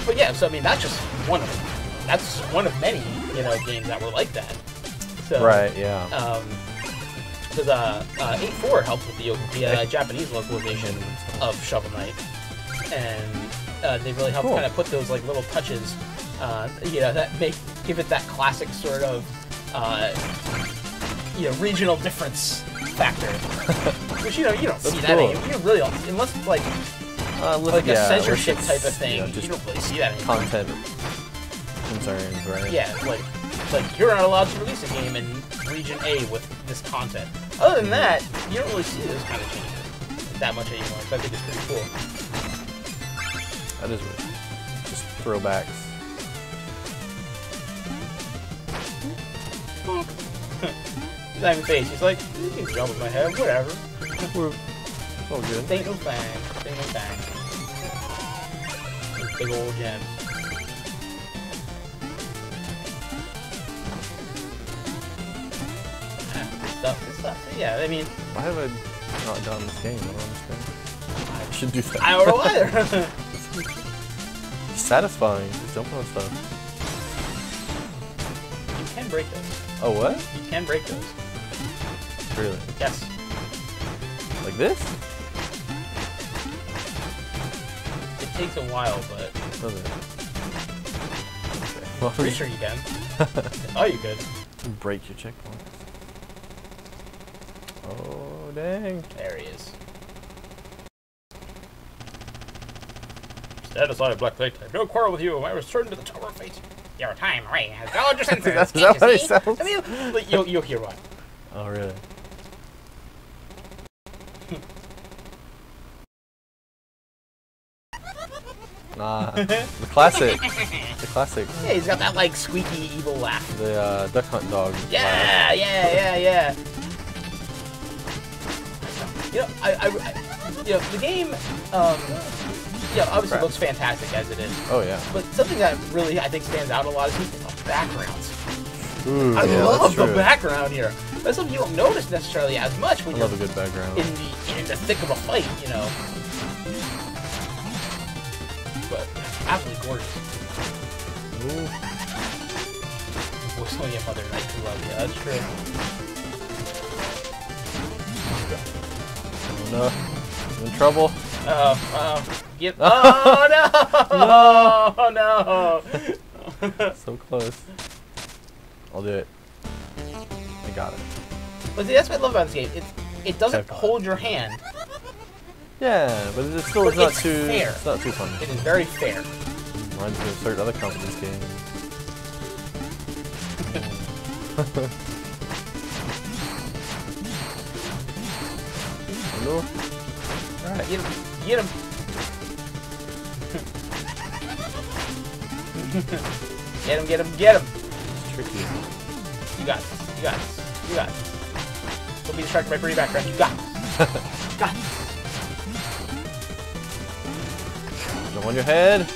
Speaker 1: But yeah, so that's just one of them. That's one of many, games that were like that. So,
Speaker 2: right, yeah.
Speaker 1: Because 8.4 helped with the Japanese localization of Shovel Knight, and they really helped kind of put those like little touches, that give it that classic sort of, regional difference factor, which you don't see that anymore. You really don't, unless it's like a censorship type of thing. You don't really see that anymore.
Speaker 2: Content concerns, right?
Speaker 1: Yeah, like you're not allowed to release a game in region A with this content. Other than that, you don't really see those kind of changes that much anymore. So I think it's pretty cool.
Speaker 2: That is really just throwbacks.
Speaker 1: He's not even face. He's like, you can jump with my head, whatever.
Speaker 2: It's all good.
Speaker 1: Ain't no thing. Ain't no thing. Big old gems. Good stuff. Yeah, I mean...
Speaker 2: Why have I not done this game? I don't understand. I should do that.
Speaker 1: I don't know either.
Speaker 2: It's satisfying. Just jumping on stuff.
Speaker 1: You can break those.
Speaker 2: Oh, what?
Speaker 1: You can break those.
Speaker 2: Really?
Speaker 1: Yes.
Speaker 2: Like this?
Speaker 1: It takes a while, but...
Speaker 2: Does it? Okay. Well,
Speaker 1: pretty sure you can. Oh, you could.
Speaker 2: Break your checkpoint. Oh, dang.
Speaker 1: There he is. Stand aside, Black Plate. I have no quarrel with you. I return to the Tower of Fate. Your time, Ray, has dulled your senses.
Speaker 2: Is that what it sounds?
Speaker 1: I mean, you'll hear one.
Speaker 2: Oh, really? The classic. The classic.
Speaker 1: Yeah, he's got that, like, squeaky, evil laugh.
Speaker 2: The Duck Hunt dog.
Speaker 1: Yeah,
Speaker 2: laugh.
Speaker 1: yeah. You know, the game, obviously looks fantastic as it is.
Speaker 2: Oh, yeah.
Speaker 1: But something that really, I think, stands out a lot is the backgrounds.
Speaker 2: Ooh,
Speaker 1: I love the background here. That's something you don't notice necessarily as much when
Speaker 2: I
Speaker 1: you're
Speaker 2: love a good background.
Speaker 1: in the thick of a fight, you know. But absolutely gorgeous.
Speaker 2: Ooh.
Speaker 1: Voice only a Mother Knight to love. Yeah, that's true.
Speaker 2: Oh no, I'm in trouble.
Speaker 1: Oh no!
Speaker 2: So close. I'll do it. I got it.
Speaker 1: But see, that's what I love about this game. It doesn't hold your hand.
Speaker 2: Yeah, but it's still
Speaker 1: But
Speaker 2: not
Speaker 1: it's
Speaker 2: too
Speaker 1: fair.
Speaker 2: It's not too fun.
Speaker 1: It is very fair.
Speaker 2: Reminds me of certain other companies' games. No.
Speaker 1: Alright, get him. Get him. Get him.
Speaker 2: It's tricky.
Speaker 1: You got this. Don't be distracted by pretty background. You got this. Got this.
Speaker 2: Jump on your head.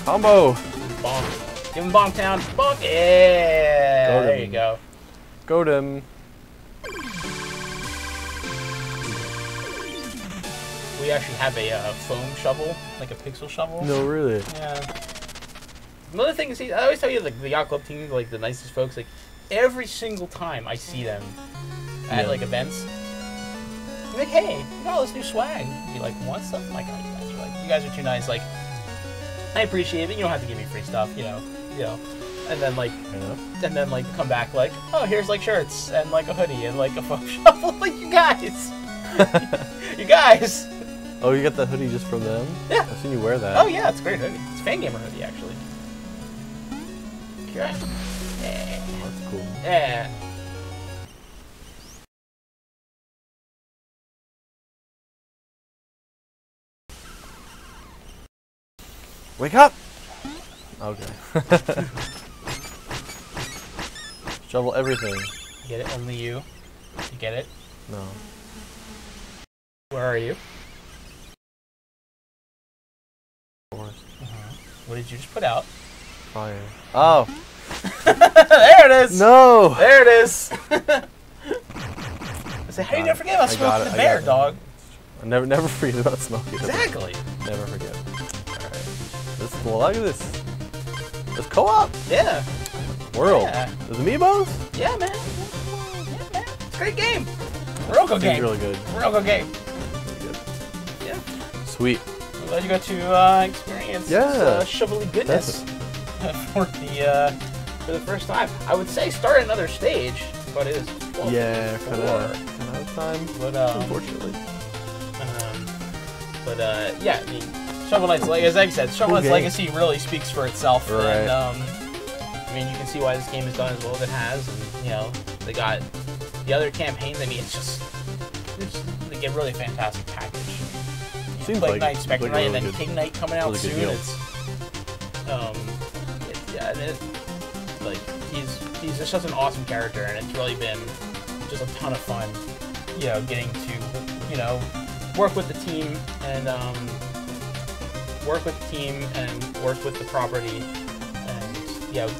Speaker 2: Combo.
Speaker 1: Bonk. Give him bonk town. Bonk. Yeah. There you go.
Speaker 2: Goat him.
Speaker 1: We actually have a foam shovel, like a pixel shovel.
Speaker 2: No, really.
Speaker 1: Yeah. Another thing is, I always tell you, like, the Yacht Club team, like, the nicest folks, like, every single time I see them at, like, events, I'm like, hey, you got all this new swag. You, like, want something? Like, oh, you guys are too nice. Like, I appreciate it. You don't have to give me free stuff, you know. And then, like, come back, like, oh, here's, like, shirts and, like, a hoodie and, like, a foam shovel. Like, you guys. You guys.
Speaker 2: Oh, you got the hoodie just from them?
Speaker 1: Yeah.
Speaker 2: I've seen you wear that.
Speaker 1: Oh, yeah, it's a great hoodie. It's a Fangamer hoodie, actually. Yeah.
Speaker 2: Oh, that's cool.
Speaker 1: Yeah.
Speaker 2: Wake up! Okay. Shovel everything.
Speaker 1: Get it? Only you. You get it?
Speaker 2: No.
Speaker 1: Where are you?
Speaker 2: Forest.
Speaker 1: What did you just put out?
Speaker 2: Fire. Oh!
Speaker 1: There it is!
Speaker 2: No!
Speaker 1: There it is! I say, how do you never forget about Smokey the Bear, dog?
Speaker 2: I never forget about Smokey the Bear.
Speaker 1: Exactly.
Speaker 2: Never forget. Alright. Well, look at this. There's co-op.
Speaker 1: Yeah.
Speaker 2: World.
Speaker 1: Yeah.
Speaker 2: There's amiibos.
Speaker 1: Yeah, man. It's a great game. Morocco game.
Speaker 2: It's really good.
Speaker 1: Morocco game.
Speaker 2: Really good.
Speaker 1: Yeah.
Speaker 2: Sweet.
Speaker 1: I'm glad you got to experience this shovelly goodness for the first time. I would say start another stage, but it is 12
Speaker 2: kind of time.
Speaker 1: But
Speaker 2: unfortunately.
Speaker 1: Yeah, I mean, Shovel Knight's as I said, Shovel Knight's legacy really speaks for itself.
Speaker 2: Right.
Speaker 1: And I mean, you can see why this game has done as well as it has. And you know, they got the other campaigns. I mean, it's they get really fantastic package.
Speaker 2: Seems
Speaker 1: Plague
Speaker 2: like
Speaker 1: Knight, Spectre Knight, and then
Speaker 2: good.
Speaker 1: King Knight coming out
Speaker 2: Really good
Speaker 1: soon.
Speaker 2: deal.
Speaker 1: Like he's just such an awesome character, and it's really been just a ton of fun. You know, getting to work with the team and work with the property, and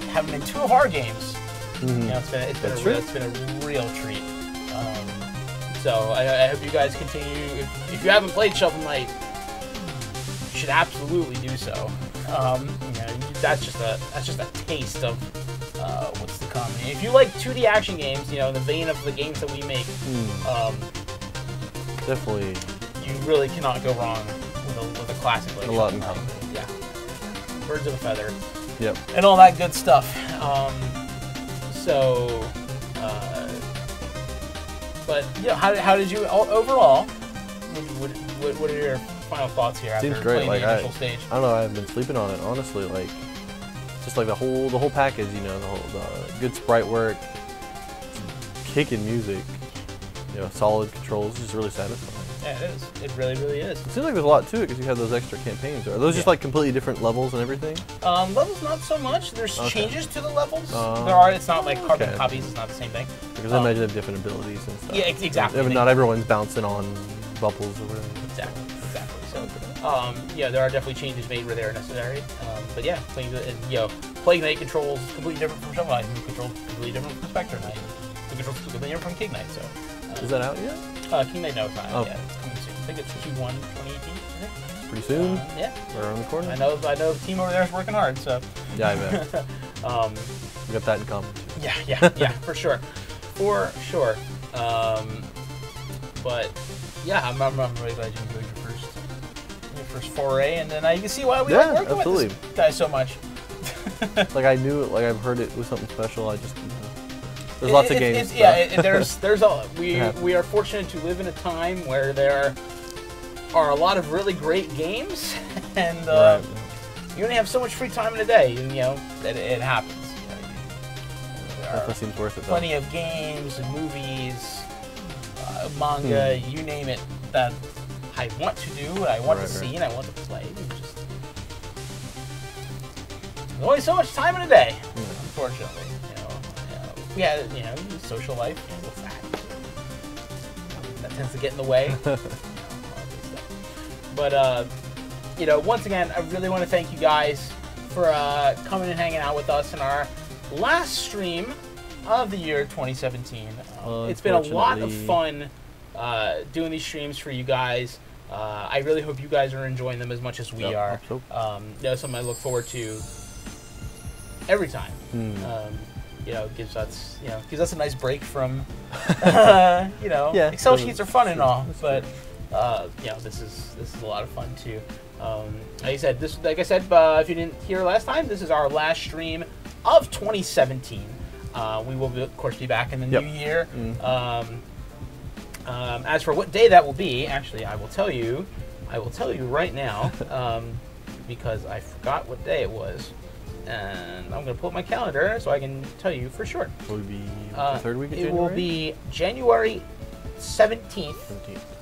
Speaker 1: have them in 2 of our games. It's been a real treat. So I hope you guys continue. If you haven't played Shovel Knight, you should absolutely do so. That's just a taste of what's to come. If you like 2D action games, in the vein of the games that we make,
Speaker 2: definitely,
Speaker 1: you really cannot go wrong with a classic like
Speaker 2: a lot in common.
Speaker 1: Yeah, birds of a feather.
Speaker 2: Yep.
Speaker 1: And all that good stuff. But how did you overall? What are your final thoughts here after playing the initial stage?
Speaker 2: I don't know. I've been sleeping on it, honestly. Like, just like the whole package. The good sprite work, kicking music, solid controls. Just really satisfying.
Speaker 1: Yeah, it is. It really, really is.
Speaker 2: It seems like there's a lot to it because you have those extra campaigns. Are those just like completely different levels and everything?
Speaker 1: Levels not so much. There's changes to the levels. There are. It's not like carbon copies. It's not the same thing.
Speaker 2: Because I imagine they have different abilities and stuff.
Speaker 1: Yeah, exactly.
Speaker 2: Not everyone's bouncing on bubbles or whatever.
Speaker 1: Exactly. So, there are definitely changes made where they are necessary. But yeah, Plague Knight controls completely different from Shovel Knight. Controls completely different from Spectre Knight. Controls completely different from King Knight. So.
Speaker 2: Is that out yet?
Speaker 1: King Knight, no, it's not. Yeah, it's coming soon. I think it's Q1 2018.
Speaker 2: Pretty soon.
Speaker 1: Yeah.
Speaker 2: Right around the corner.
Speaker 1: I know the team over there is working hard. So.
Speaker 2: Yeah, I bet. We got that in common too.
Speaker 1: Yeah, for sure. But yeah, I'm really glad you enjoyed your first foray, and then you can see why we like working with this guy so much.
Speaker 2: Like I knew it, like I've heard it was something special. I just. There's lots of games. We are fortunate to live in a time where there are a lot of really great games, and you only have so much free time in a day, and it happens. Definitely seems worth it.
Speaker 1: Plenty of games and movies, manga, you name it, that I want to do, I want to see, and I want to play. There's only so much time in a day, unfortunately. We had, social life, that tends to get in the way. But, once again, I really want to thank you guys for coming and hanging out with us in our last stream of the year 2017. It's been a lot of fun doing these streams for you guys. I really hope you guys are enjoying them as much as we are.
Speaker 2: So.
Speaker 1: That's something I look forward to every time. Gives us a nice break from, Excel sheets are fun and all, but this is a lot of fun too. Like I said, if you didn't hear last time, this is our last stream of 2017. We will, of course, be back in the new year. As for what day that will be, actually, I will tell you right now, because I forgot what day it was. And I'm going to pull up my calendar so I can tell you for sure.
Speaker 2: Will it be the third week of January?
Speaker 1: It will be January 17th.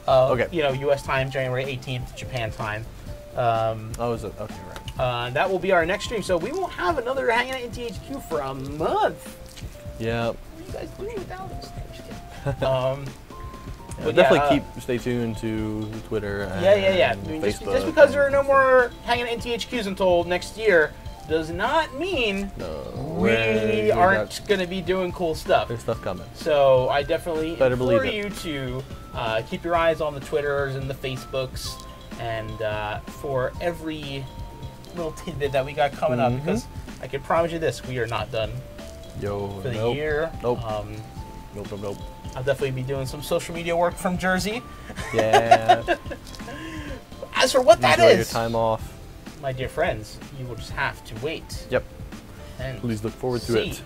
Speaker 2: Okay.
Speaker 1: U.S. time, January 18th, Japan time.
Speaker 2: Is it? Okay, right.
Speaker 1: That will be our next stream. So we will have another Hangin' at Inti HQ for a month.
Speaker 2: Yeah.
Speaker 1: What are you guys doing without us?
Speaker 2: Definitely stay tuned to Twitter and Facebook.
Speaker 1: Just because there are no more Hangin' at Inti HQs until next year does not mean we aren't going to be doing cool stuff.
Speaker 2: There's stuff coming.
Speaker 1: So I definitely implore you to keep your eyes on the Twitters and the Facebooks, and for every little tidbit that we got coming up, because I can promise you this, we are not done for the year.
Speaker 2: Nope. Nope.
Speaker 1: I'll definitely be doing some social media work from Jersey.
Speaker 2: Yeah.
Speaker 1: As for what that is,
Speaker 2: enjoy your time off.
Speaker 1: My dear friends, you will just have to wait.
Speaker 2: Yep.
Speaker 1: And
Speaker 2: please look forward to it.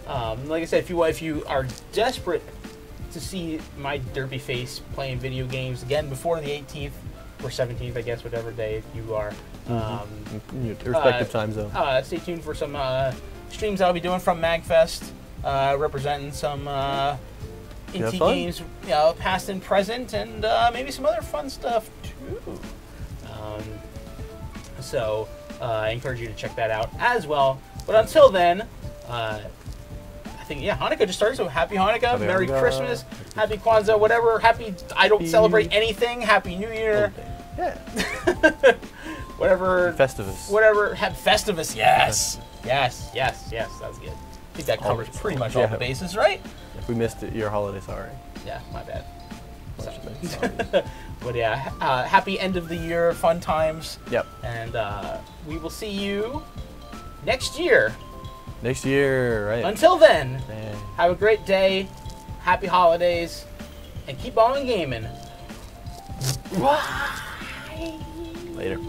Speaker 1: Like I said, if you are desperate to see my derpy face playing video games again before the 18th or 17th, I guess, whatever day you are,
Speaker 2: your respective time zone.
Speaker 1: Stay tuned for some streams I'll be doing from MagFest, representing some Inti games, past and present, and maybe some other fun stuff too. So I encourage you to check that out as well. But until then, think, yeah, Hanukkah just started, so happy Hanukkah, Merry Christmas, Happy Kwanzaa, whatever, I don't celebrate anything, Happy New Year.
Speaker 2: Yeah.
Speaker 1: Whatever.
Speaker 2: Festivus.
Speaker 1: Whatever, Festivus, yes. Yes, that's good. I think that covers pretty much all the bases, right?
Speaker 2: If we missed it, your holiday, sorry.
Speaker 1: Yeah, my bad. But yeah, happy end of the year, fun times.
Speaker 2: Yep.
Speaker 1: And we will see you next year.
Speaker 2: Next year, right.
Speaker 1: Until then, have a great day, happy holidays, and keep on gaming. Bye.
Speaker 2: Later.